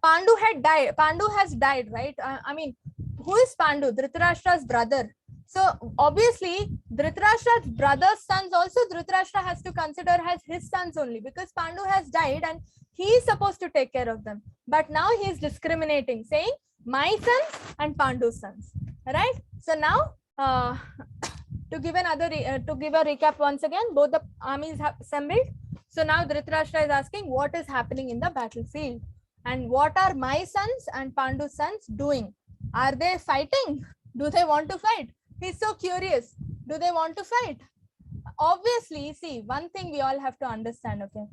Pandu has died, right? I mean, who is Pandu? Dhritarashtra's brother. So obviously, Dhritarashtra's brother's sons also Dhritarashtra has to consider as his sons only, because Pandu has died and he is supposed to take care of them. But now he is discriminating, saying my sons and Pandu's sons. Right? So now, to give a recap once again, both the armies have assembled. So now Dhritarashtra is asking what is happening in the battlefield. And what are my sons and Pandu's sons doing? Are they fighting? Do they want to fight? He's so curious. Do they want to fight? Obviously, see, one thing we all have to understand, okay?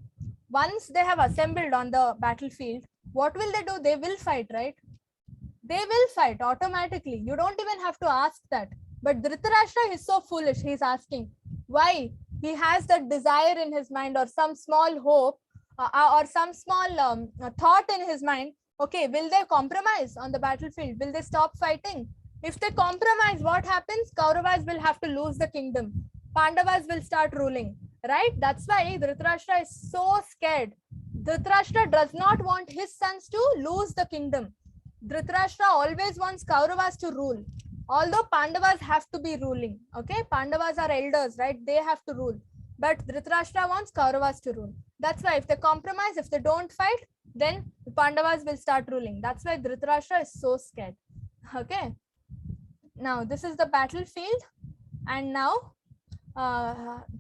Once they have assembled on the battlefield, what will they do? They will fight, right? They will fight automatically. You don't even have to ask that. But Dhritarashtra is so foolish. He's asking, why? He has that desire in his mind, or some small hope, or some small thought in his mind. Okay, will they compromise on the battlefield? Will they stop fighting? If they compromise, what happens? Kauravas will have to lose the kingdom. Pandavas will start ruling. right? That's why Dhritarashtra is so scared. Dhritarashtra does not want his sons to lose the kingdom. Dhritarashtra always wants Kauravas to rule. Although Pandavas have to be ruling, okay? Pandavas are elders, right? They have to rule. But Dhritarashtra wants Kauravas to rule. That's why if they compromise, if they don't fight, then the Pandavas will start ruling. That's why Dhritarashtra is so scared. Okay. Now, this is the battlefield. And now,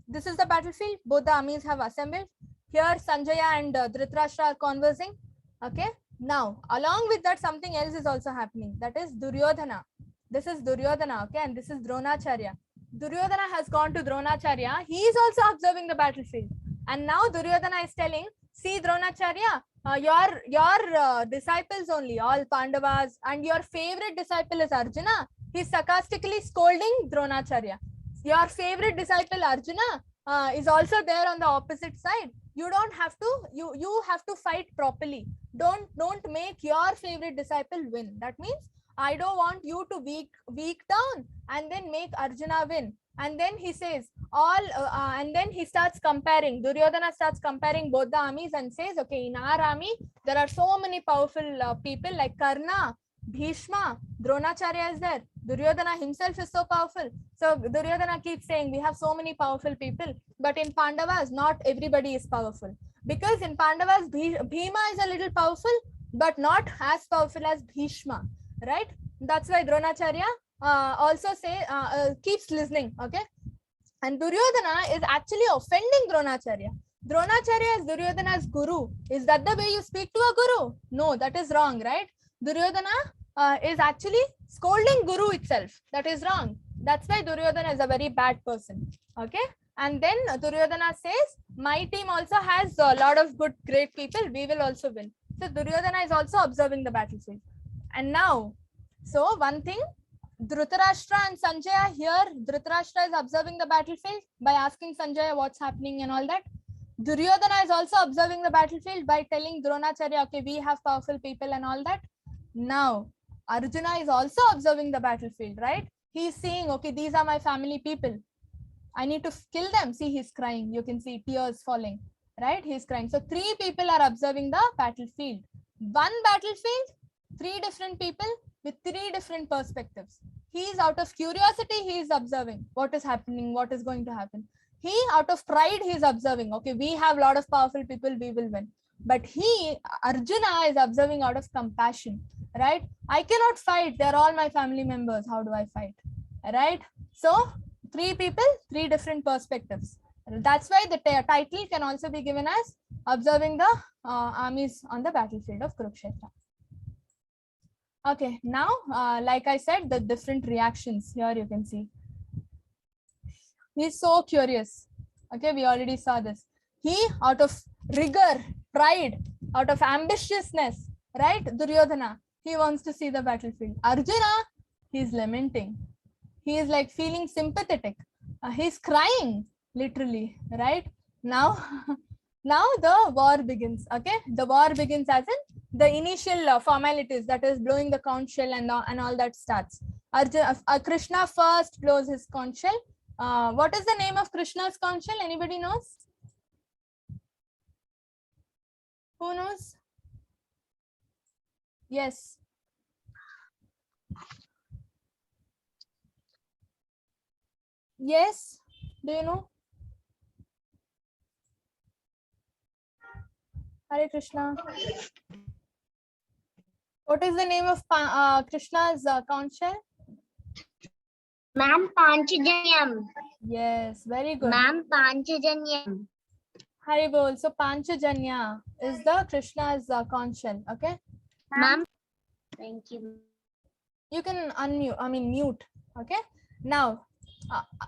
this is the battlefield. Both the armies have assembled. Here, Sanjaya and Dhritarashtra are conversing. Okay. Now, along with that, something else is also happening. That is Duryodhana. This is Duryodhana, okay, and this is Dronacharya. Duryodhana has gone to Dronacharya. He is also observing the battlefield. And now Duryodhana is telling, see Dronacharya, your disciples only, all Pandavas, and your favorite disciple is Arjuna. He's sarcastically scolding Dronacharya. Your favorite disciple Arjuna is also there on the opposite side. You don't have to, you have to fight properly. Don't make your favorite disciple win. That means I don't want you to weak down and then make Arjuna win. And then he says and then he starts comparing. Duryodhana starts comparing both the armies and says, okay, in our army there are so many powerful people like Karna, Bhishma, Dronacharya is there. Duryodhana himself is so powerful. So Duryodhana keeps saying we have so many powerful people, but in Pandavas not everybody is powerful, because in Pandavas Bhima is a little powerful but not as powerful as Bhishma, right? That's why Dronacharya also keeps listening, okay? And Duryodhana is actually offending Dronacharya. Dronacharya is Duryodhana's guru. Is that the way you speak to a guru? No, that is wrong, right? Duryodhana is actually scolding guru itself. That is wrong. That's why Duryodhana is a very bad person, okay? And then Duryodhana says, my team also has a lot of great people. We will also win. So Duryodhana is also observing the battlefield. And now, so one thing, Dhritarashtra and Sanjaya here, Dhritarashtra is observing the battlefield by asking Sanjaya what's happening and all that. Duryodhana is also observing the battlefield by telling Dronacharya, okay, we have powerful people and all that. Now, Arjuna is also observing the battlefield, right? He's seeing, okay, these are my family people. I need to kill them. See, he's crying. You can see tears falling, right? He's crying. So 3 people are observing the battlefield. One battlefield, 3 different people with 3 different perspectives. He is out of curiosity, he is observing what is happening, what is going to happen. He, out of pride, he is observing, okay, we have a lot of powerful people, we will win. But he, Arjuna, is observing out of compassion, right? I cannot fight, they're all my family members, how do I fight, right? So 3 people, 3 different perspectives. That's why the title can also be given as observing the armies on the battlefield of Kurukshetra. Okay, now, like I said, the different reactions here you can see. He's so curious. Okay, we already saw this. He, out of rigor, pride, out of ambitiousness, right? Duryodhana, he wants to see the battlefield. Arjuna, he's lamenting. He is like feeling sympathetic. He's crying, literally, right? Now, now the war begins. Okay, the war begins as in the initial formalities, that is blowing the conch shell and all that starts. Krishna first blows his conch shell. What is the name of Krishna's conch shell? Anybody knows? Who knows? Yes. Yes. Do you know? Hare Krishna. What is the name of Krishna's conch shell? Ma'am, Panchajanyam. Yes, very good. Ma'am, Panchajanyam. Haribol. So Panchajanya is the Krishna's conch shell. Okay. Ma'am. Thank you. You can unmute. I mean mute. Okay. Now,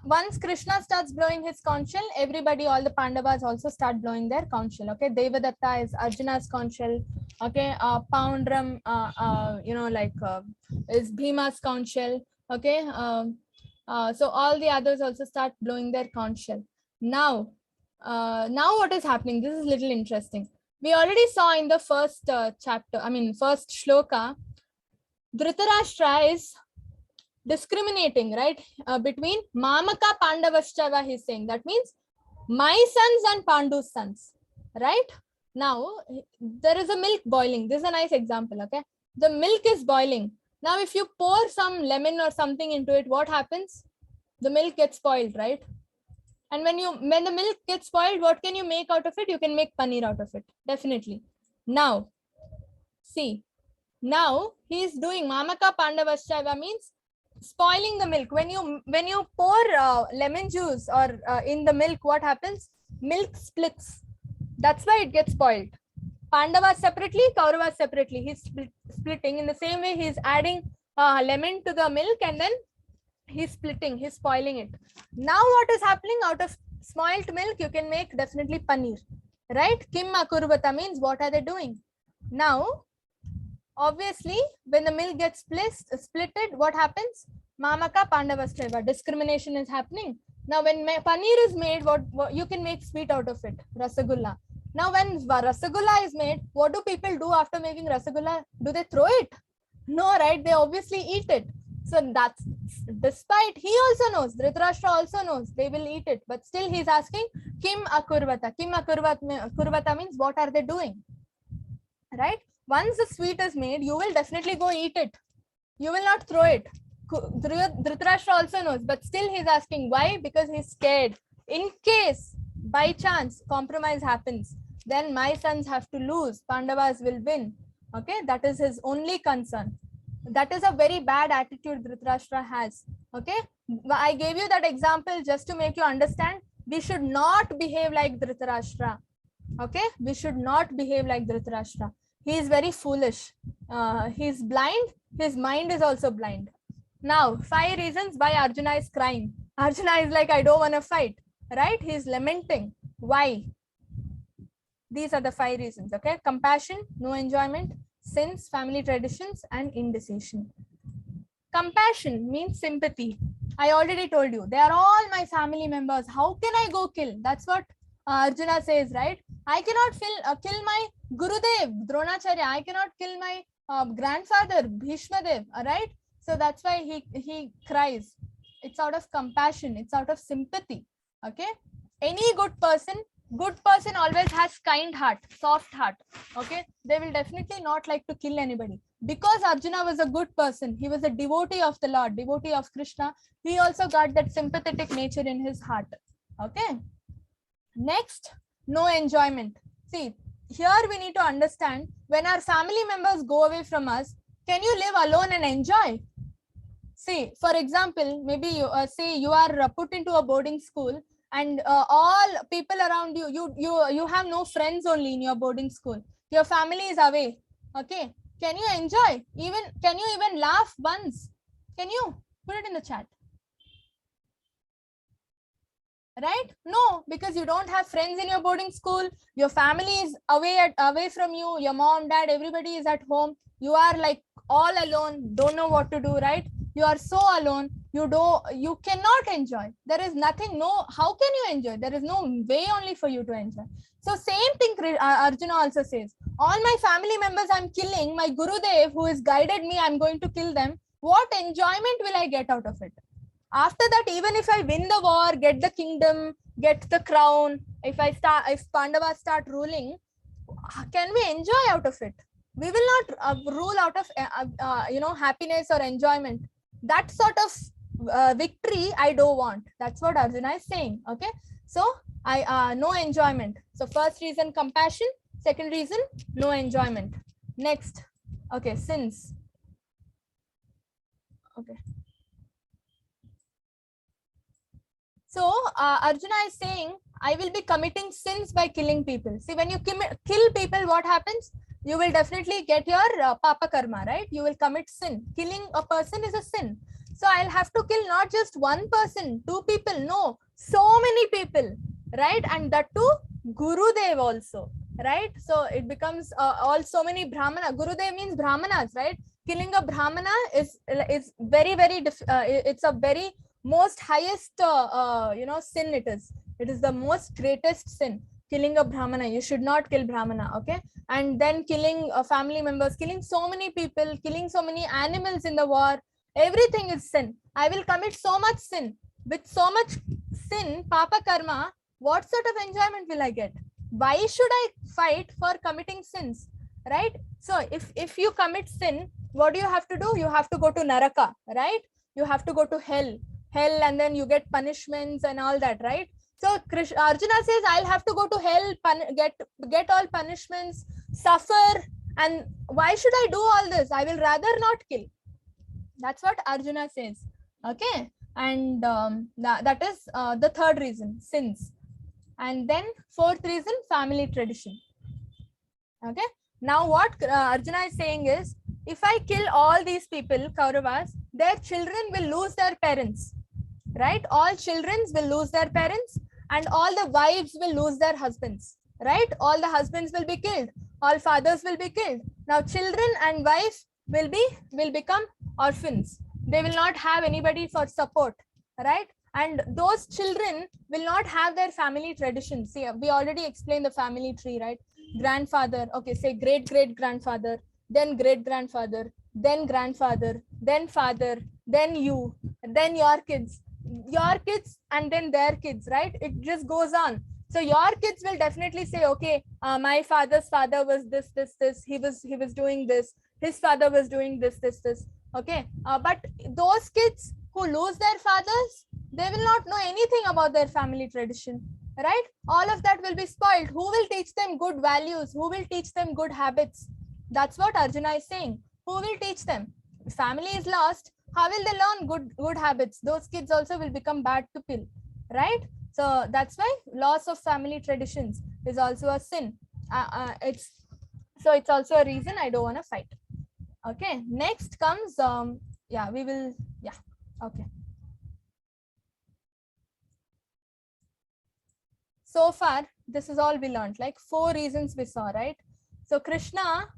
once Krishna starts blowing his conch shell, everybody, all the Pandavas also start blowing their conch shell. Okay. Devadatta is Arjuna's conch shell. Okay. Poundram, is Bhima's conch shell. Okay. So all the others also start blowing their conch shell. Now what is happening? This is a little interesting. We already saw in the first first shloka, Dhritarashtra is discriminating, right, between Mamaka Pandavaschava, he's saying. That means My sons and Pandu's sons, right? Now there is a milk boiling. This is a nice example. Okay, the milk is boiling. Now if you pour some lemon or something into it, what happens? The milk gets spoiled, right? And when the milk gets spoiled, what can you make out of it? You can make paneer out of it, definitely. Now see, now he is doing Mamaka Pandavaschaiva, means spoiling the milk. When you pour lemon juice or in the milk, what happens? Milk splits. That's why it gets spoiled. Pandavas separately, Kauravas separately. He's splitting. In the same way, he's adding lemon to the milk and then he's splitting, he's spoiling it. Now what is happening? Out of spoiled milk, you can make definitely paneer, right? Kim akurvata means what are they doing? Now, obviously, when the milk gets splitted, what happens? Mamaka Pandavaschaiva, discrimination is happening. Now, when paneer is made, what you can make sweet out of it, rasagulla. Now, when rasagulla is made, what do people do after making rasagulla? Do they throw it? No, right? They obviously eat it. So that's, despite he also knows, Dhritarashtra also knows they will eat it, but still he's asking Kim akurvata. Kim akurvata means what are they doing? Right? Once the sweet is made, you will definitely go eat it. You will not throw it. Dhritarashtra also knows, but still he's asking why? Because he's scared. In case by chance compromise happens, then my sons have to lose, Pandavas will win. Okay, that is his only concern. That is a very bad attitude Dhritarashtra has. Okay, I gave you that example just to make you understand we should not behave like Dhritarashtra. Okay, we should not behave like Dhritarashtra. He is very foolish. He's blind. His mind is also blind. Now, 5 reasons why Arjuna is crying. Arjuna is like, I don't want to fight, right? He's lamenting. Why? These are the 5 reasons. Okay, compassion, no enjoyment, sins, family traditions, and indecision. Compassion means sympathy. I already told you, they are all my family members. How can I go kill? That's what Arjuna says, right? I cannot kill my Gurudev, Dronacharya. I cannot kill my grandfather, Bhishmadev, right? So that's why he cries. It's out of compassion. It's out of sympathy. Okay. Any good person always has kind heart, soft heart. Okay. They will definitely not like to kill anybody. Because Arjuna was a good person, he was a devotee of the Lord, devotee of Krishna. He also got that sympathetic nature in his heart. Okay. Next, no enjoyment. See, here we need to understand, when our family members go away from us, can you live alone and enjoy? See, for example, maybe you say you are put into a boarding school and all people around you have no friends only in your boarding school. Your family is away. Okay. Can you enjoy? Can you even laugh once? Can you? Put it in the chat. Right? No, because you don't have friends in your boarding school. Your family is away from you. Your mom, dad, everybody is at home. You are like all alone, don't know what to do, right? You are so alone. You cannot enjoy. There is nothing. No, how can you enjoy? There is no way only for you to enjoy. So same thing Arjuna also says. All my family members I'm killing. My Gurudev who has guided me, I'm going to kill them. What enjoyment will I get out of it? After that, even if I win the war, get the kingdom, get the crown, if Pandavas start ruling, can we enjoy out of it? We will not rule out of happiness or enjoyment. That sort of victory I don't want. That's what Arjuna is saying. Okay, so no enjoyment. So first reason, compassion. Second reason, no enjoyment. Next, okay, sins. Okay. So Arjuna is saying, I will be committing sins by killing people. See, when you kill people, what happens? You will definitely get your papa karma, right? You will commit sin. Killing a person is a sin. So I'll have to kill not just one person, 2 people, no, so many people, right? And that too, Gurudev also, right? So it becomes all so many Brahmana. Gurudev means Brahmanas, right? Killing a Brahmana is very, very, it's a very most highest sin. It is the most greatest sin, killing a Brahmana. You should not kill Brahmana. Okay. And then killing family members, killing so many people, killing so many animals in the war, everything is sin. I will commit so much sin. With so much sin, papa karma, what sort of enjoyment will I get? Why should I fight for committing sins, right? So if you commit sin, what do you have to do? You have to go to Naraka, right? You have to go to hell, and then you get punishments and all that, right? So Arjuna says, I'll have to go to hell, get all punishments, suffer, and why should I do all this? I will rather not kill. That's what Arjuna says. Okay, and that is the third reason, sins. And then fourth reason, family tradition. Okay, now what Arjuna is saying is, if I kill all these people, Kauravas, their children will lose their parents, right? All children will lose their parents, and all the wives will lose their husbands, right? All the husbands will be killed, all fathers will be killed. Now children and wives will become orphans. They will not have anybody for support, right? And those children will not have their family traditions. See, we already explained the family tree, right? Grandfather, okay, say great grandfather, then great grandfather, then grandfather, then father, then you, then your kids, and then their kids, right? It just goes on. So your kids will definitely say, okay, my father's father was this, he was doing this, his father was doing this. Okay, but those kids who lose their fathers, they will not know anything about their family tradition, right? All of that will be spoiled. Who will teach them good values? Who will teach them good habits? That's what Arjuna is saying. Who will teach them? If family is lost, how will they learn good habits? Those kids also will become bad people, right? So that's why loss of family traditions is also a sin. It's also a reason I don't want to fight. Okay, next comes okay. So far, this is all we learned, like 4 reasons we saw, right? So Krishna,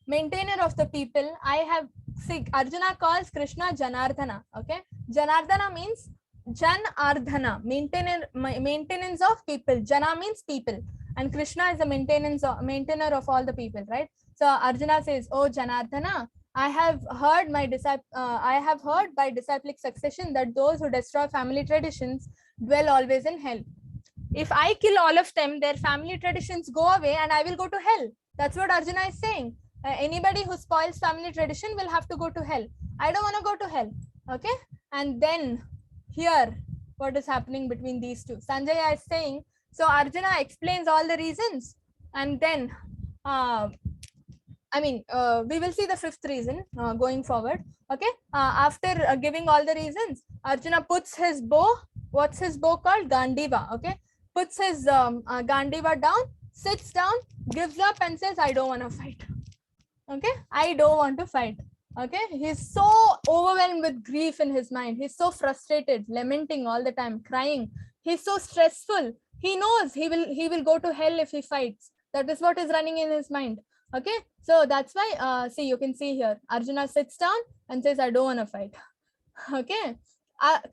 maintainer of the people, Arjuna calls Krishna Janardhana, okay? Janardhana means Janardhana, maintenance of people. Jana means people, and Krishna is the maintainer of all the people, right? So Arjuna says, oh Janardhana, I have heard by disciplic succession that those who destroy family traditions dwell always in hell. If I kill all of them, their family traditions go away and I will go to hell. That's what Arjuna is saying. Anybody who spoils family tradition will have to go to hell. I don't want to go to hell. Okay. And then here, what is happening between these two? Sanjaya is saying, so Arjuna explains all the reasons, and then we will see the 5th reason going forward. Okay. After giving all the reasons, Arjuna puts his bow. What's his bow called? Gandiva. Okay. Puts his Gandiva down, sits down, gives up and says, I don't want to fight. Okay. I don't want to fight. Okay. He's so overwhelmed with grief in his mind. He's so frustrated, lamenting all the time, crying. He's so stressful. He knows he will go to hell if he fights. That is what is running in his mind. Okay, so that's why, see, you can see here, Arjuna sits down and says, I don't want to fight. Okay,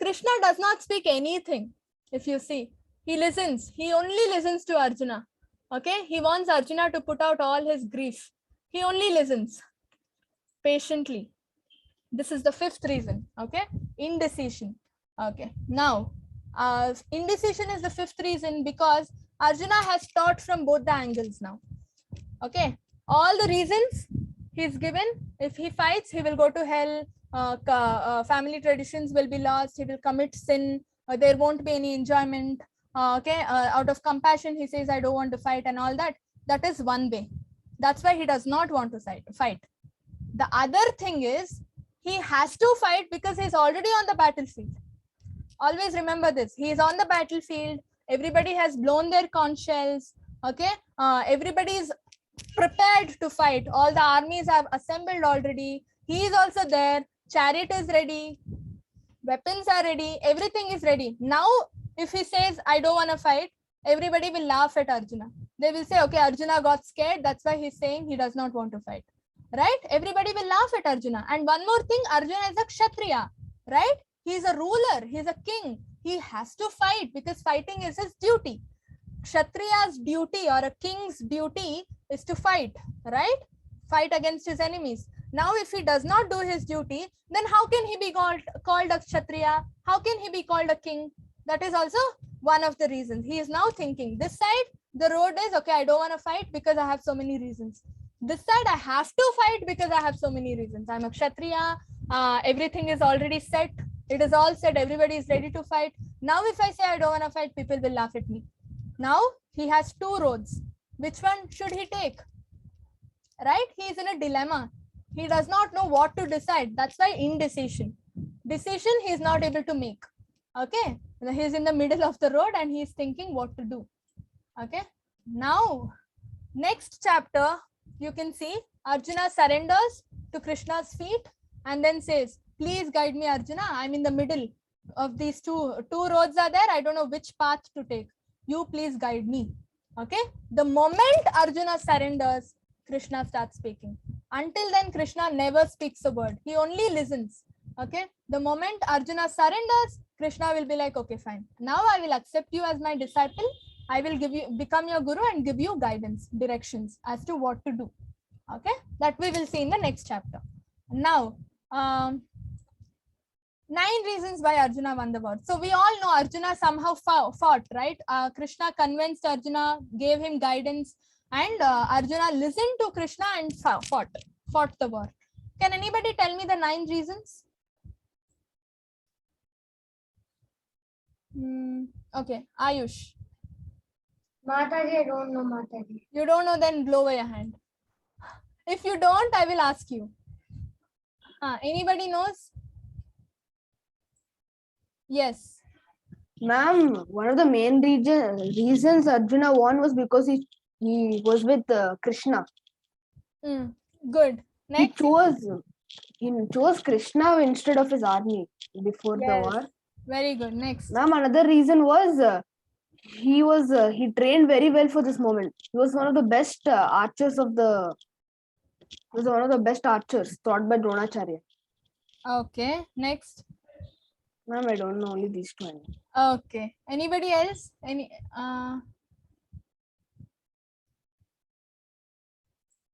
Krishna does not speak anything. If you see, he listens. He only listens to Arjuna. Okay, he wants Arjuna to put out all his grief. He only listens patiently. This is the 5th reason. Okay, indecision. Okay, now, indecision is the 5th reason because Arjuna has taught from both the angles now. Okay, all the reasons he's given. If he fights, he will go to hell. Family traditions will be lost. He will commit sin. There won't be any enjoyment. Out of compassion, he says, I don't want to fight and all that. That is one way. That's why he does not want to fight. The other thing is, he has to fight because he's already on the battlefield. Always remember this. He is on the battlefield. Everybody has blown their conch shells. Okay, everybody is prepared to fight. All the armies have assembled already. He is also there. Chariot is ready. Weapons are ready. Everything is ready. Now, if he says, I don't want to fight, everybody will laugh at Arjuna. They will say, okay, Arjuna got scared. That's why he's saying he does not want to fight. Right? Everybody will laugh at Arjuna. And one more thing, Arjuna is a Kshatriya. Right? He's a ruler. He's a king. He has to fight because fighting is his duty. Kshatriya's duty or a king's duty is to fight, right? Fight against his enemies. Now, if he does not do his duty, then how can he be called a Kshatriya? How can he be called a king? That is also one of the reasons. He is now thinking this side, the road is okay, I don't want to fight because I have so many reasons. This side, I have to fight because I have so many reasons. I'm a Kshatriya, everything is already set. It is all set, everybody is ready to fight. Now if I say I don't want to fight, people will laugh at me. Now he has two roads. Which one should he take? Right? He is in a dilemma. He does not know what to decide. That's why indecision. Decision he is not able to make. Okay. He is in the middle of the road and he is thinking what to do. Okay. Now, next chapter, you can see Arjuna surrenders to Krishna's feet and then says, please guide me, Arjuna. I'm in the middle of these two roads are there. I don't know which path to take. You please guide me. Okay. The moment Arjuna surrenders, Krishna starts speaking. Until then, Krishna never speaks a word. He only listens. Okay. The moment Arjuna surrenders, Krishna will be like, okay, fine. Now I will accept you as my disciple. I will become your guru and give you guidance, directions as to what to do. Okay. That we will see in the next chapter. Now, 9 reasons why Arjuna won the war. So we all know Arjuna somehow fought, right? Krishna convinced Arjuna, gave him guidance, and Arjuna listened to Krishna and fought the war. Can anybody tell me the 9 reasons? Okay, Ayush. Mataji, I don't know, Mataji. You don't know, then blow away your hand. If you don't, I will ask you. Anybody knows? Yes. Ma'am, one of the main reasons Arjuna won was because he was with Krishna. Good. Next. He chose Krishna instead of his army before the war. Very good. Next. Ma'am, another reason was he trained very well for this moment. He was one of the best archers taught by Dronacharya. Okay. Next. Ma'am, I don't know, only these two. Okay. Anybody else?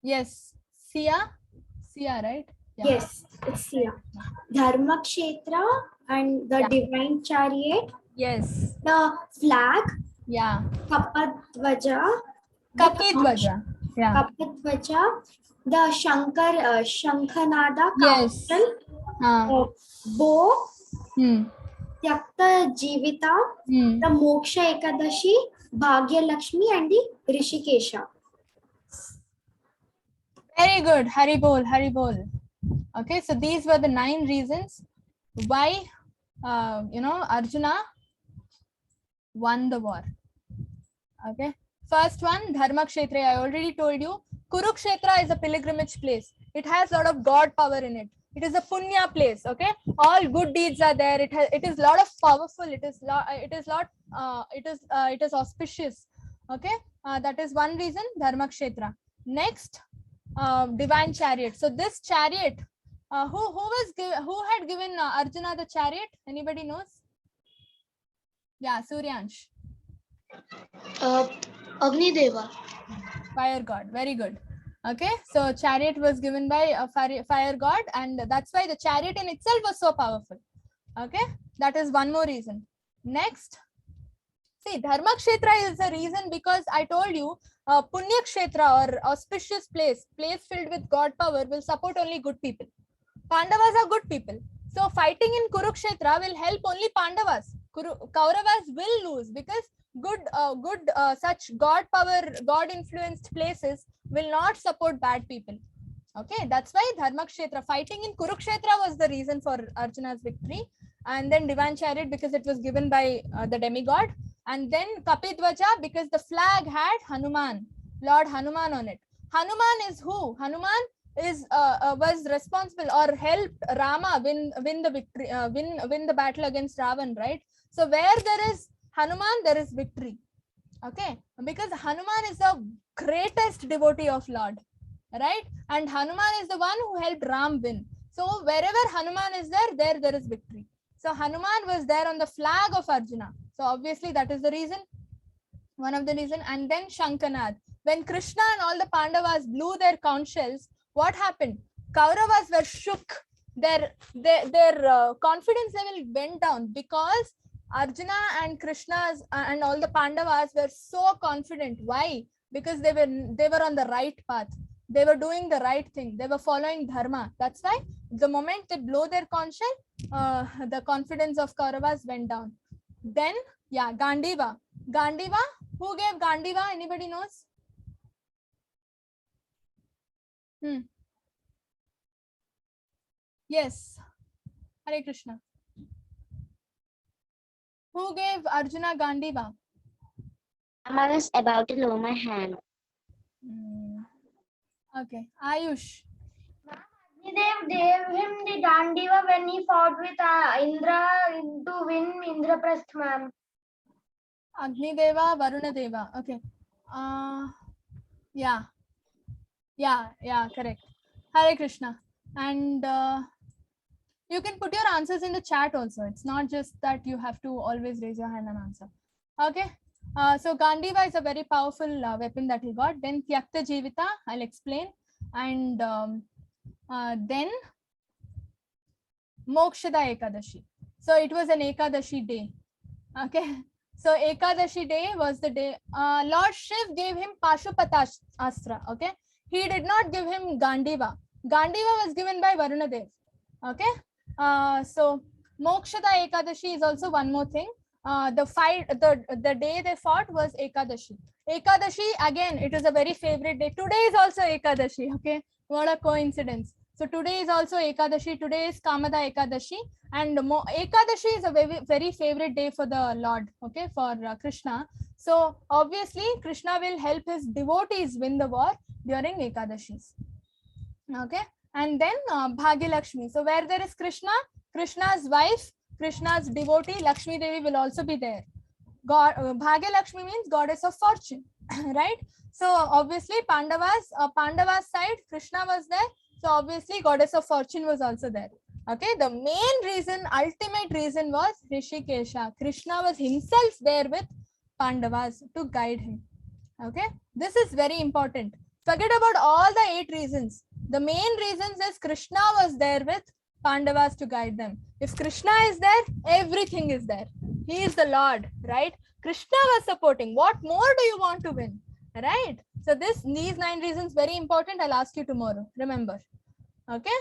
Yes. Sia, right? Yeah. Yes, it's Sia. Dharma Kshetra and the divine chariot. Yes. The flag. Yeah. Kapadvaja. Yeah. Kapadvaja. The Shankhanada. Yes. Bow. Tyakta Jivita. The Moksha Ekadashi. Bhagya Lakshmi and the Rishikesha. Very good. Hari bol. Okay, so these were the 9 reasons why Arjuna won the war. Okay, first one, Dharma Kshetra. I already told you, Kurukshetra is a pilgrimage place. It has a lot of God power in it. It is a punya place. Okay, all good deeds are there. It is a lot of powerful. It is auspicious. Okay, that is one reason, Dharma Kshetra. Next, divine chariot. So this chariot, who had given Arjuna the chariot? Anybody knows? Yeah, Suryansh. Agnideva. Fire god. Very good. Okay, so chariot was given by a fire god, and that's why the chariot in itself was so powerful. Okay, that is one more reason. Next, see, Dharma Kshetra is a reason because I told you Punya Kshetra or auspicious place filled with God power will support only good people. Pandavas are good people. So fighting in Kurukshetra will help only Pandavas. Kauravas will lose because such God power, God influenced places will not support bad people. Okay, that's why Dharma Kshetra, fighting in Kurukshetra was the reason for Arjuna's victory. And then divine chariot because it was given by the demigod. And then Kapidvaja because the flag had Hanuman, Lord Hanuman on it. Hanuman is who? Hanuman is was responsible or helped Rama win the victory, win the battle against Ravan, right? So where there is Hanuman, there is victory. Okay, because Hanuman is the greatest devotee of Lord, right? And Hanuman is the one who helped Ram win. So wherever Hanuman is there is victory. So Hanuman was there on the flag of Arjuna. So obviously that is the reason, one of the reason. And then Shankanad. When Krishna and all the Pandavas blew their conch shells, what happened? Kauravas were shook. Their confidence level went down because Arjuna and Krishna's and all the Pandavas were so confident. Why? Because they were on the right path. They were doing the right thing. They were following dharma. That's why the moment they blow their conch shell, the confidence of Kauravas went down. Then, yeah, Gandiva. Gandiva, who gave Gandiva? Anybody knows? Yes. Hare Krishna. Who gave Arjuna Gandiva? I was about to lower my hand. Okay. Ayush. Agnidev gave him the Gandiva when he fought with Indra to win Indraprasth, ma'am. Agnideva, Varunadeva. Okay. Yeah, correct. Hare Krishna. And you can put your answers in the chat also. It's not just that you have to always raise your hand and answer. Okay. So Gandiva is a very powerful weapon that he got. Then Tyakta Jivita, I'll explain. And then Mokshada Ekadashi. So it was an Ekadashi day. Okay. So Ekadashi day was the day Lord Shiv gave him Pashupatastra. Astra. Okay. He did not give him Gandiva. Gandiva was given by Varunadev. Okay. So Mokshada Ekadashi is also one more thing. The day they fought was Ekadashi. Ekadashi, again, it is a very favorite day. Today is also Ekadashi. Okay. What a coincidence. So today is also Ekadashi. Today is Kamada Ekadashi. And Ekadashi is a very, very favorite day for the Lord, okay, for Krishna. So obviously, Krishna will help his devotees win the war during Ekadashis. Okay. And then Bhagyalakshmi. So where there is Krishna, Krishna's wife, Krishna's devotee, Lakshmi Devi will also be there. Bhagyalakshmi means goddess of fortune, right? So obviously, Pandava's side, Krishna was there. So obviously, goddess of fortune was also there. Okay, the main reason, ultimate reason was Rishikesha. Krishna was himself there with Pandavas to guide him. Okay, this is very important. Forget about all the 8 reasons. The main reasons is Krishna was there with Pandavas to guide them. If Krishna is there, everything is there. He is the Lord, right? Krishna was supporting. What more do you want to win, right? So these 9 reasons very important. I'll ask you tomorrow. Remember, okay?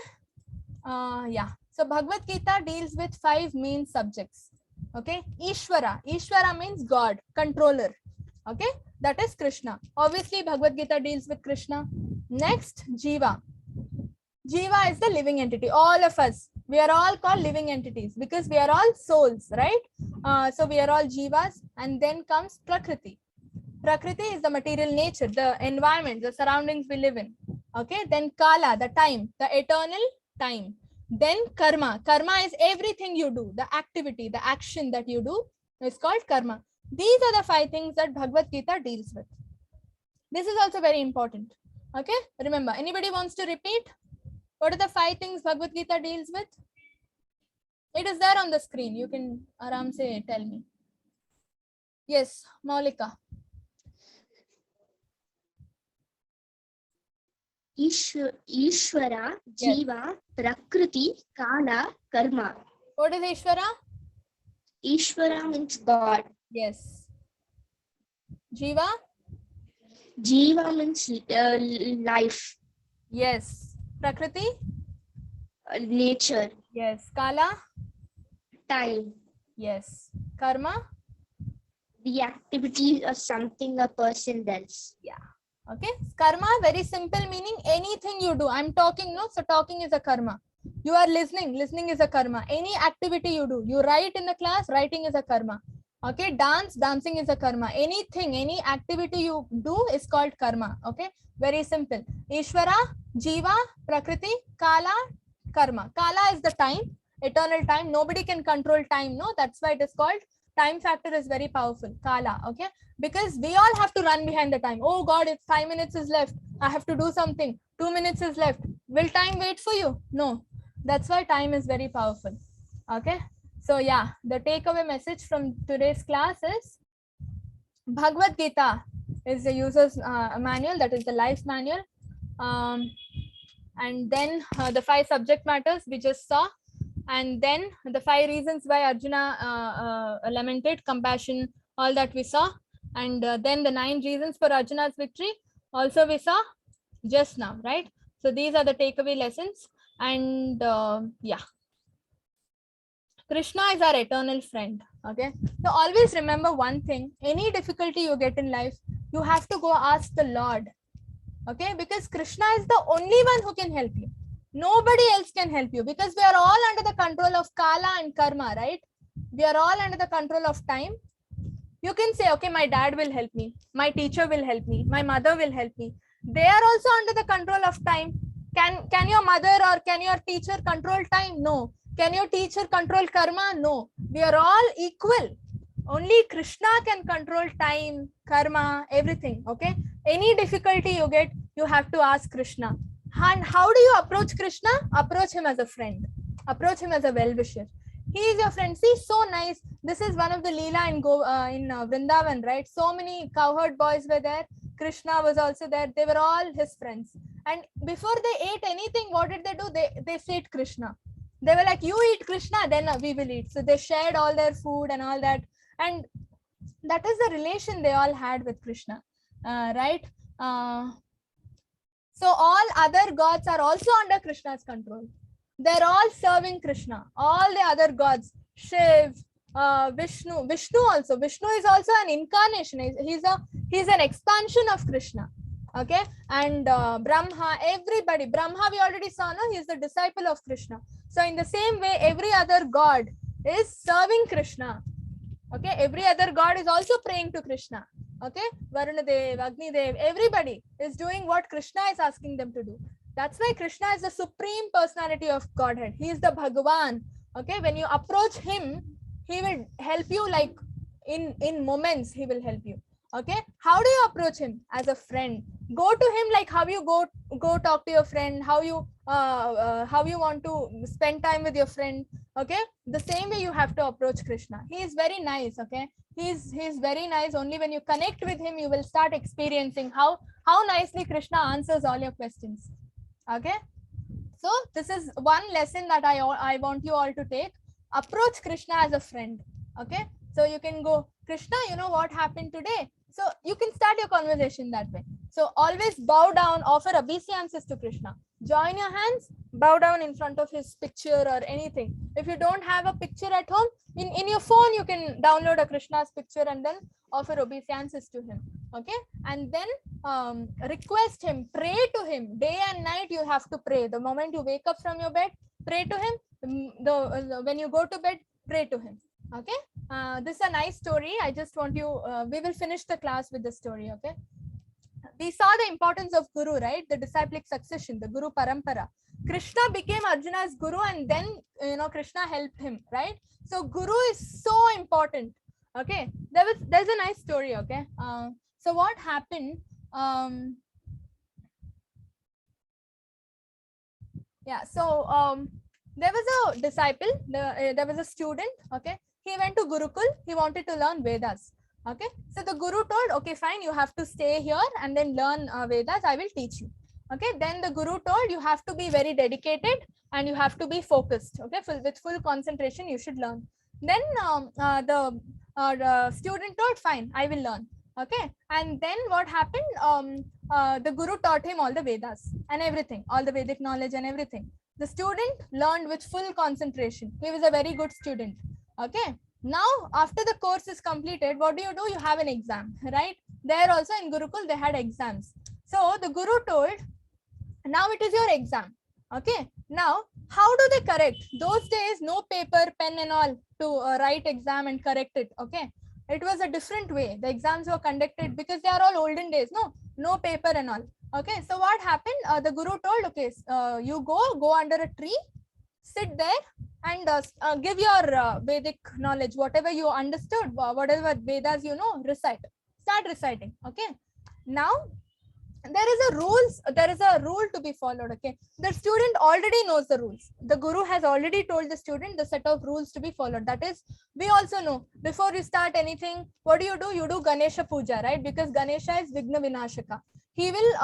Yeah. So Bhagavad Gita deals with 5 main subjects. Okay. Ishvara means God, controller. Okay. That is Krishna. Obviously, Bhagavad Gita deals with Krishna. Next, Jiva. Jiva is the living entity. All of us, we are all called living entities because we are all souls, right? So we are all Jivas. And then comes Prakriti. Prakriti is the material nature, the environment, the surroundings we live in. Okay. Then Kala, the time, the eternal time. Then Karma. Karma is everything you do, the activity, the action that you do is called Karma. These are the 5 things that Bhagavad Gita deals with. This is also very important. Okay. Remember, anybody wants to repeat? What are the 5 things Bhagavad Gita deals with? It is there on the screen. You can aram se tell me. Yes, Maulika. Ishvara, Jiva, Prakriti, Kala, Karma. What is Ishvara? Ishvara means God. Yes. Jiva? Jiva means life. Yes. Prakriti? Nature. Yes. Kala? Time. Yes. Karma? The activity or something a person does. Yeah. Okay. Karma, very simple meaning anything you do. I'm talking, no? So talking is a karma. You are listening. Listening is a karma. Any activity you do. You write in the class, writing is a karma. Okay. Dance, dancing is a karma. Anything, any activity you do is called karma. Okay. Very simple. Ishvara, Jiva, Prakriti, Kala, Karma. Kala is the time, eternal time. Nobody can control time. No, that's why it is called. Time factor is very powerful. Kala. Okay. Because we all have to run behind the time. Oh God, if 5 minutes is left, I have to do something. 2 minutes is left. Will time wait for you? No. That's why time is very powerful. Okay. So yeah, the takeaway message from today's class is Bhagavad Gita is the user's manual. That is the life manual. And then the 5 subject matters we just saw. And then the 5 reasons why Arjuna lamented, compassion, all that we saw. And then the 9 reasons for Arjuna's victory also we saw just now, right? So these are the takeaway lessons. And yeah, Krishna is our eternal friend. Okay, so always remember one thing: any difficulty you get in life, you have to go ask the Lord. Okay, because Krishna is the only one who can help you. Nobody else can help you, because we are all under the control of Kala and Karma, right? We are all under the control of time. You can say, okay, my dad will help me, my teacher will help me, my mother will help me. They are also under the control of time. Can your mother or can your teacher control time? No. Can your teacher control karma? No. We are all equal. Only Krishna can control time, karma, everything. Okay, any difficulty you get, you have to ask Krishna. And how do you approach Krishna? Approach him as a friend, approach him as a well-wisher. He is your friend. See, so nice. This is one of the Leela in Vrindavan, right? So many cowherd boys were there. Krishna was also there. They were all his friends. And before they ate anything, what did they do? They said Krishna. They were like, you eat Krishna, then we will eat. So they shared all their food and all that. And that is the relation they all had with Krishna, right? So all other gods are also under Krishna's control. They're all serving Krishna. All the other gods, Shiv, Vishnu also. Vishnu is also an incarnation. He's an expansion of Krishna. Okay, and Brahma, everybody. Brahma we already saw, no? He is the disciple of Krishna. So in the same way, every other god is serving Krishna. Okay, every other god is also praying to Krishna. Okay, Varuna Dev, Agni Dev, everybody is doing what Krishna is asking them to do. That's why Krishna is the supreme personality of Godhead. He is the Bhagavan. Okay, when you approach him, he will help you, like in moments, he will help you. Okay, how do you approach him? As a friend. Go to him like how you go talk to your friend, how you want to spend time with your friend. Okay, the same way you have to approach Krishna. He is very nice. Okay, he's very nice. Only when you connect with him, you will start experiencing how nicely Krishna answers all your questions. Okay, so this is one lesson that I want you all to take. Approach Krishna as a friend. Okay, so you can go, Krishna, you know what happened today? So you can start your conversation that way. So always bow down, offer obeisances to Krishna. Join your hands, bow down in front of his picture or anything. If you don't have a picture at home, in your phone, you can download a Krishna's picture and then offer obeisances to him. Okay, and then request him, pray to him. Day and night you have to pray. The moment you wake up from your bed, pray to him. When you go to bed, pray to him. Okay, this is a nice story. I just want you, we will finish the class with the story. Okay, we saw the importance of Guru, right? The disciplic succession, the Guru Parampara. Krishna became Arjuna's Guru, and then Krishna helped him, right? So Guru is so important. Okay, there's a nice story. Okay, so what happened? Yeah, so there was a disciple, there was a student. Okay, he went to Gurukul. He wanted to learn Vedas. Okay, so the Guru told, okay, fine, you have to stay here and then learn Vedas. I will teach you. Okay, then the Guru told, you have to be very dedicated and you have to be focused. Okay, with full concentration, you should learn. Then the student told, fine, I will learn. Okay, and then what happened? The Guru taught him all the Vedas and everything, all the Vedic knowledge and everything. The student learned with full concentration. He was a very good student. Okay, now after the course is completed, what do? You have an exam, right? There also in Gurukul, they had exams. So the Guru told, now it is your exam. Okay, now how do they correct? Those days, no paper, pen and all to write exam and correct it. Okay, it was a different way. The exams were conducted because they are all olden days. No paper and all. Okay, so what happened? The Guru told, okay, you go under a tree, sit there and give your Vedic knowledge, whatever you understood, whatever Vedas you know, recite. Start reciting. Okay, now there is a rule to be followed. Okay, the student already knows the rules. The Guru has already told the student the set of rules to be followed. That is, we also know, before you start anything, what do? You do Ganesha Puja, right? Because Ganesha is Vigna Vinashaka. He will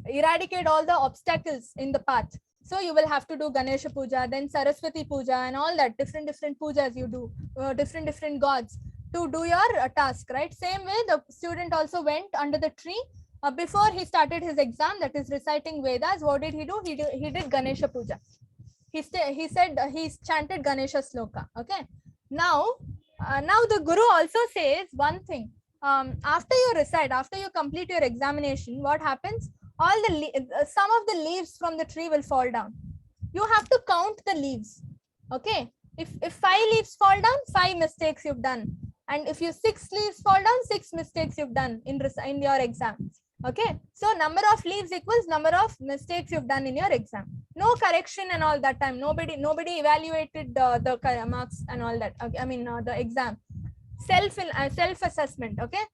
eradicate all the obstacles in the path. So you will have to do Ganesha Puja, then Saraswati Puja, and all that different pujas you do, different gods to do your task, right? Same way, the student also went under the tree before he started his exam, that is reciting Vedas. What did he do? He did Ganesha Puja. He said he chanted Ganesha Sloka. Okay. Now the Guru also says one thing. After you recite, after you complete your examination, what happens? All the some of the leaves from the tree will fall down. You have to count the leaves. Okay. If 5 leaves fall down, 5 mistakes you've done. And if you 6 leaves fall down, 6 mistakes you've done in your exam. Okay. So number of leaves equals number of mistakes you've done in your exam. No correction and all that time. Nobody evaluated the marks and all that. Okay. I mean the exam. Self assessment. Okay.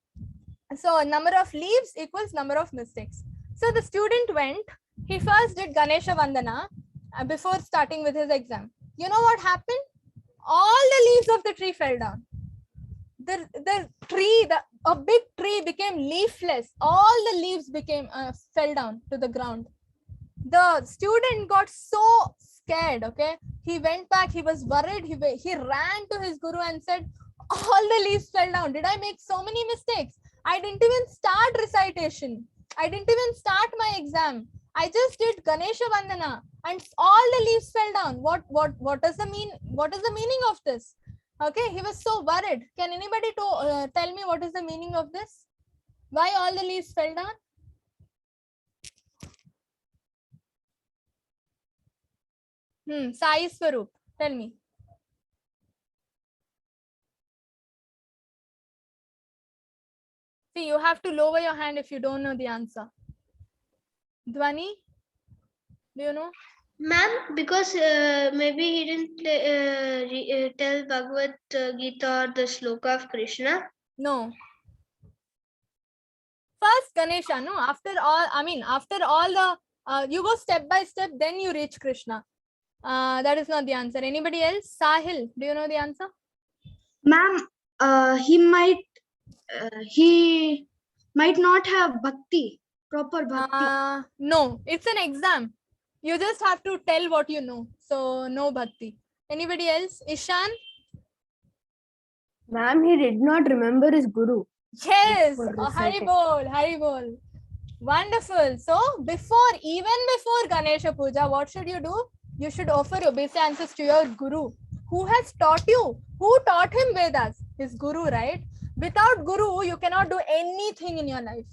So number of leaves equals number of mistakes. So the student went. He first did Ganesha Vandana before starting with his exam. You know what happened? All the leaves of the tree fell down. The tree, a big tree became leafless. All the leaves became fell down to the ground. The student got so scared. Okay, he went back. He was worried. He ran to his guru and said, "All the leaves fell down. Did I make so many mistakes? I didn't even start recitation. I didn't even start my exam. I just did Ganesha Vandana, and all the leaves fell down. What does the mean? What is the meaning of this?" Okay, he was so worried. Can anybody tell me what is the meaning of this? Why all the leaves fell down? Sai Swaroop, tell me. See, you have to lower your hand if you don't know the answer. Dhwani, do you know? Ma'am, because maybe he didn't tell Bhagavad Gita or the sloka of Krishna. No. First Ganesha, no? After all the, you go step by step, then you reach Krishna. That is not the answer. Anybody else? Sahil, do you know the answer? Ma'am, he might not have bhakti, proper bhakti. No, it's an exam. You just have to tell what you know. So no bhakti. Anybody else? Ishan? Ma'am, he did not remember his guru. Yes. For Hari reciting. bol, Hari bol. Wonderful. So even before Ganesha Puja, what should you do? You should offer obeisances to your guru. Who has taught you? Who taught him Vedas? His guru, right? Without guru, you cannot do anything in your life.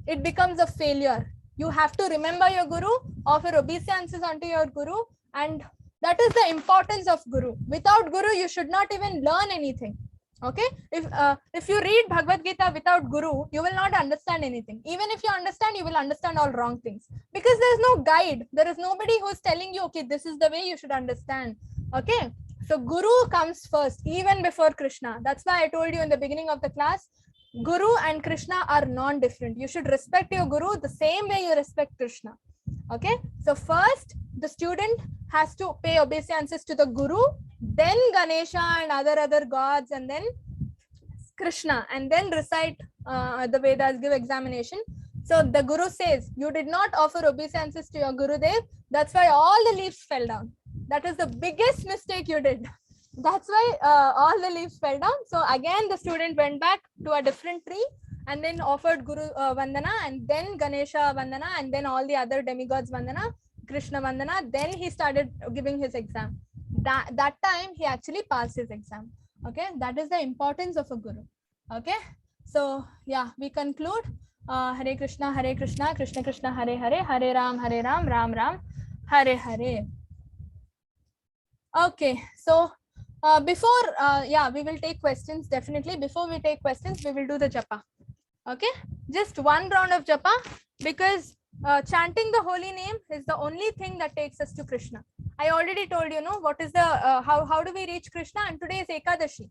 It becomes a failure. You have to remember your guru, offer obeisances unto your guru, and that is the importance of guru. Without guru, you should not even learn anything. Okay, if you read Bhagavad Gita without guru, you will not understand anything. Even if you understand, you will understand all wrong things, because there is no guide. There is nobody who is telling you, okay, this is the way you should understand. Okay, so guru comes first, even before Krishna. That's why I told you in the beginning of the class, guru and Krishna are non-different. You should respect your guru the same way you respect Krishna. Okay, so first the student has to pay obeisances to the guru, then Ganesha and other gods, and then Krishna, and then recite the Vedas, give examination. So the guru says, you did not offer obeisances to your Gurudev, that's why all the leaves fell down. That is the biggest mistake you did. That's why all the leaves fell down. So again the student went back to a different tree and then offered Guru Vandana, and then Ganesha Vandana, and then all the other demigods Vandana, Krishna Vandana. Then he started giving his exam. That time he actually passed his exam. Okay, that is the importance of a guru. Okay, so yeah, we conclude. Hare Krishna, Krishna Krishna, Hare Hare, Hare Ram, Ram Ram, Hare Hare. Okay, so before we will take questions. Definitely before we take questions, we will do the japa. Okay, just one round of japa, because chanting the holy name is the only thing that takes us to Krishna. I already told you, know, what is the how do we reach Krishna? And today is Ekadashi.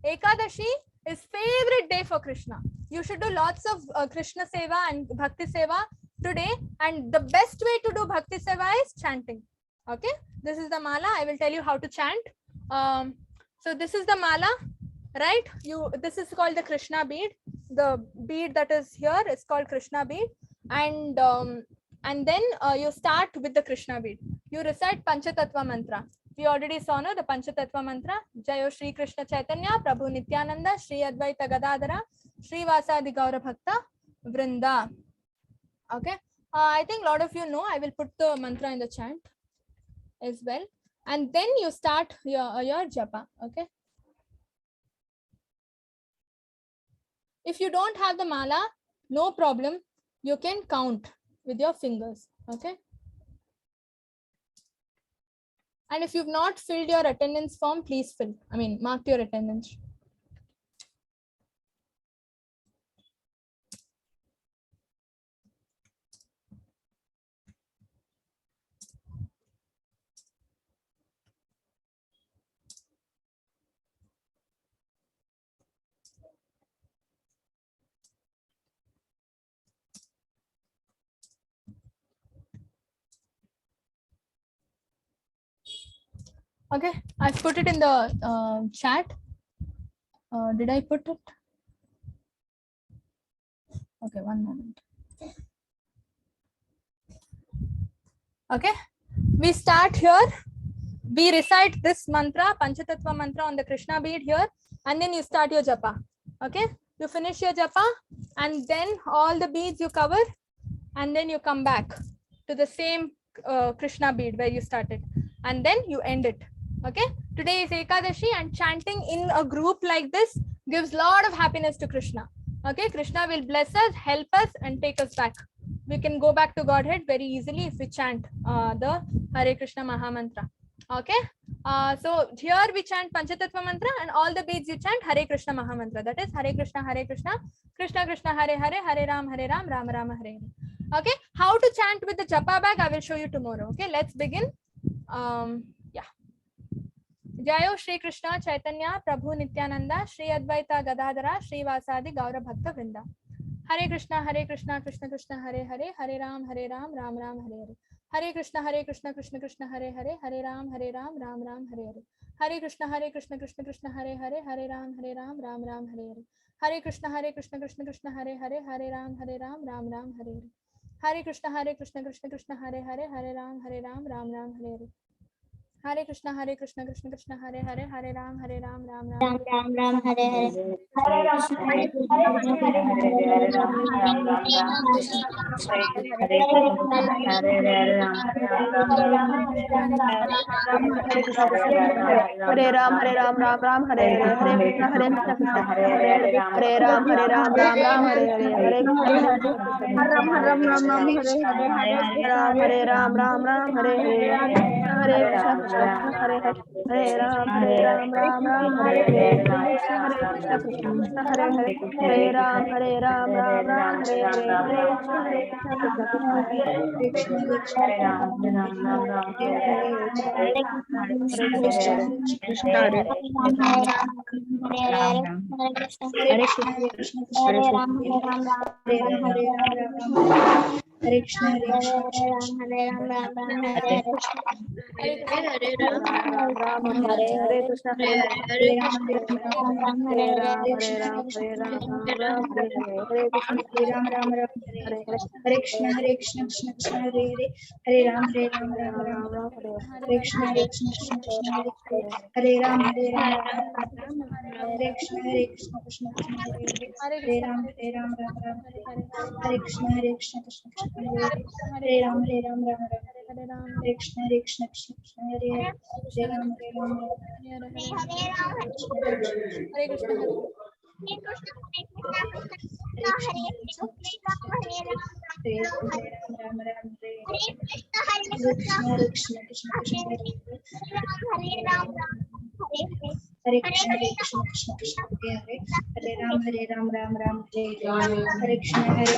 Ekadashi is favorite day for Krishna. You should do lots of Krishna seva and Bhakti seva today, and the best way to do Bhakti seva is chanting. Okay, this is the mala. I will tell you how to chant. So this is the mala, right? This is called the Krishna bead. The bead that is here is called Krishna bead, and then you start with the Krishna bead. you recite Panchatattva mantra. We already saw no, the Panchatattva mantra. Jayo Shri Krishna Chaitanya, Prabhu Nityananda, Shri Advaita Gadadhara, Shri Vasadi Gaura Bhakta, Vrinda. Okay. I think a lot of you know. I will put the mantra in the chant as well. And then you start your japa. Okay. If you don't have the mala, no problem. You can count with your fingers. Okay. And if you've not filled your attendance form, please fill. I mean, mark your attendance. Okay, I've put it in the chat. Did I put it? Okay, one moment. Okay, we start here. We recite this mantra, Panchatattva mantra on the Krishna bead here, and then you start your japa. Okay, you finish your japa, and then all the beads you cover, and then you come back to the same Krishna bead where you started, and then you end it. Okay, today is Ekadashi, and chanting in a group like this gives a lot of happiness to Krishna. Okay, Krishna will bless us, help us, and take us back. We can go back to Godhead very easily if we chant the Hare Krishna Maha Mantra. Okay, so here we chant Panchatattva mantra, and all the beads you chant Hare Krishna Maha Mantra. That is Hare Krishna, Krishna Krishna, Hare Hare, Hare Ram, Rama Rama, Hare Hare. Okay, how to chant with the japa bag, I will show you tomorrow. Okay, let's begin. Jayo Shri Krishna Chaitanya, Prabhu Nityananda, Shri Advaita Gadadhara, Shri Vasadi Gaura Bhakta Vrinda. Hare Krishna, Krishna Krishna, Hare Hare, Hare Ram, Ram Ram, Hare Hare. Hare Krishna, Krishna Krishna, Hare Hare, Hare Ram, Ram Ram, Hare Hare. Hare Krishna, Krishna, Hare Hare, Hare Ram, Ram Ram, Hare Hare. Hare Krishna, Krishna, Hare Hare, Hare Ram, Ram Ram, Hare Hare. Hare Krishna, Krishna, Hare Hare, Hare Ram, Ram Ram, Hare Hare. Hare Krishna, Krishna, Hare Hare, Hare Ram, Ram Ram, Ram, Hare Hare. Hare Krishna, Hare Krishna, Hare Ram, Ram Ram, Hare Hare, Hare Krishna, Krishna, Hare Ram, Ram Ram, Hare Hare, Hare Ram, Ram, Hare Hare, Hare Krishna, Krishna, Hare Hare, Hare Ram, Ram, Hare Hare, Hare Krishna, Krishna, Hare Hare, Hare Ram, Ram, Hare Hare, Hare Krishna,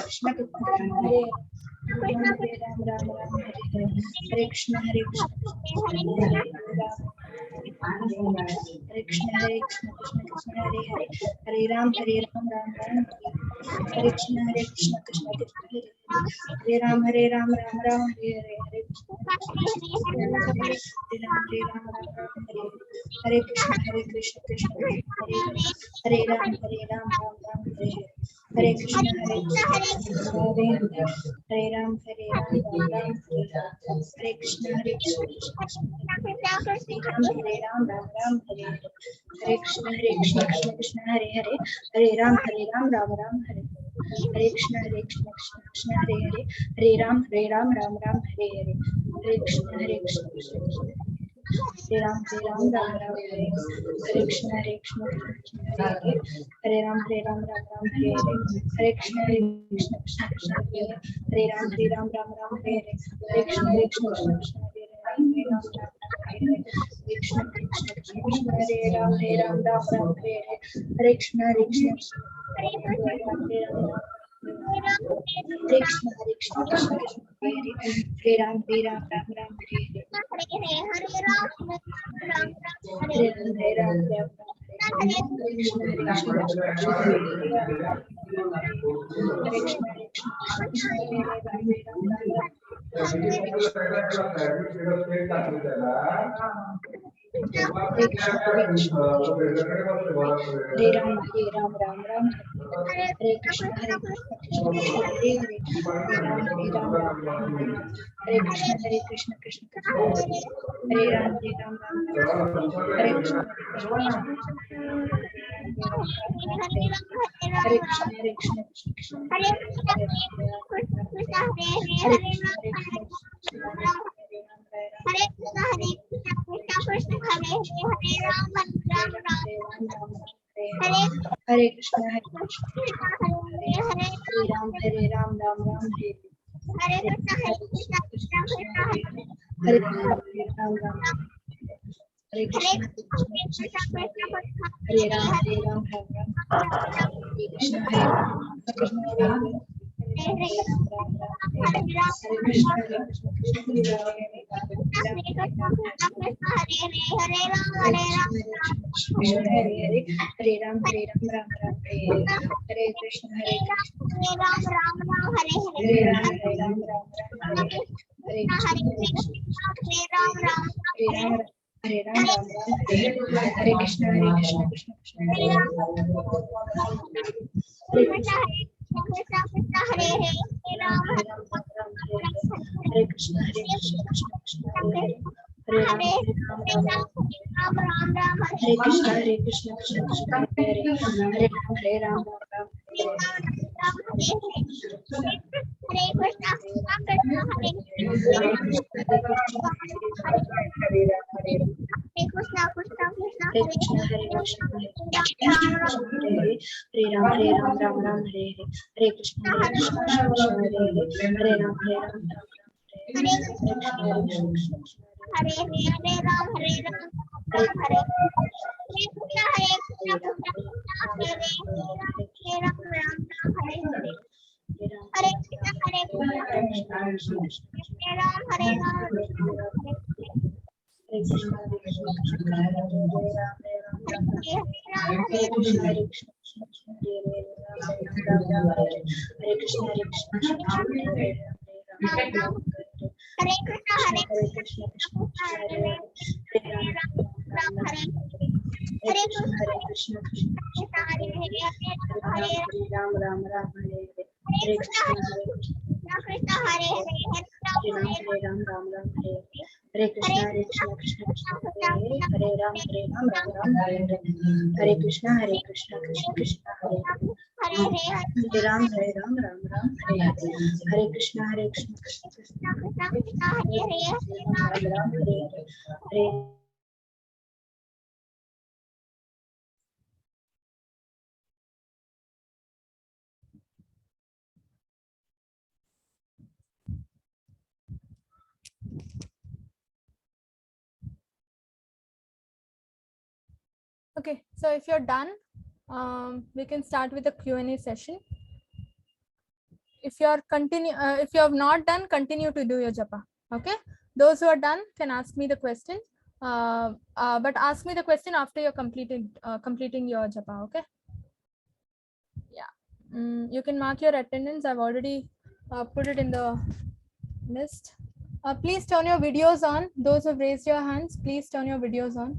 Krishna, Hare Krishna, Hare Krishna, Hare Hare, Hare Ram, Ram Ram, Hare Krishna, Hare Krishna, Hare Ram, Ram Ram, Hare Hare, Hare Krishna, Krishna Krishna, Hare Hare, Hare Ram, Ram Ram, Hare Hare Krishna, Krishna Krishna, Hare Hare, Hare Ram, Ram Ram, Hare Hare, Hare Krishna, Krishna Krishna, Hare Ram, Ram Ram, Hare Hare Krishna, Krishna Krishna, Hare Hare, Hare Ram, Ram Ram, Hare Hare, Hare Krishna, Krishna Krishna, Hare Hare, Hare Ram, Ram Ram, Hare Hare, Hare Krishna, Krishna Krishna, Hare Hare, Hare Ram, Krishna Krishna Krishna, Hare Ram, Ram Ram, Hare Hare, Hare Krishna, Krishna Krishna, Hare Krishna, Krishna Krishna, Hare Hare, Hare Ram, Ram Ram, Hare Hare, Hare Ram, Ram Ram, Hare Krishna, Krishna Krishna, Hare Hare, Hare Ram, Hare Krishna, Krishna Krishna, Hare Ram, Hare Krishna, Hare Krishna, Krishna Krishna, Hare Hare Krishna, Hare Ram, Ram Ram, Hare Hare Krishna, Krishna Krishna, Hare Ram, Ram Hare Krishna, Hare Ram, Ram Ram, Hare Krishna, Hare Krishna, Hare Ram, Ram Ram, Hare Krishna, Krishna Krishna, Hare Krishna, Hare Krishna, Krishna Hare Hare Ram, Hare Krishna, Krishna Krishna, Hare Ram, Ram Okay, so if you're done, we can start with the Q&A session. If you have not done, continue to do your japa. Okay, those who are done can ask me the question, but ask me the question after you're completing your japa. Okay. Yeah, you can mark your attendance. I've already put it in the list. Please turn your videos on. Those who've raised your hands, please turn your videos on.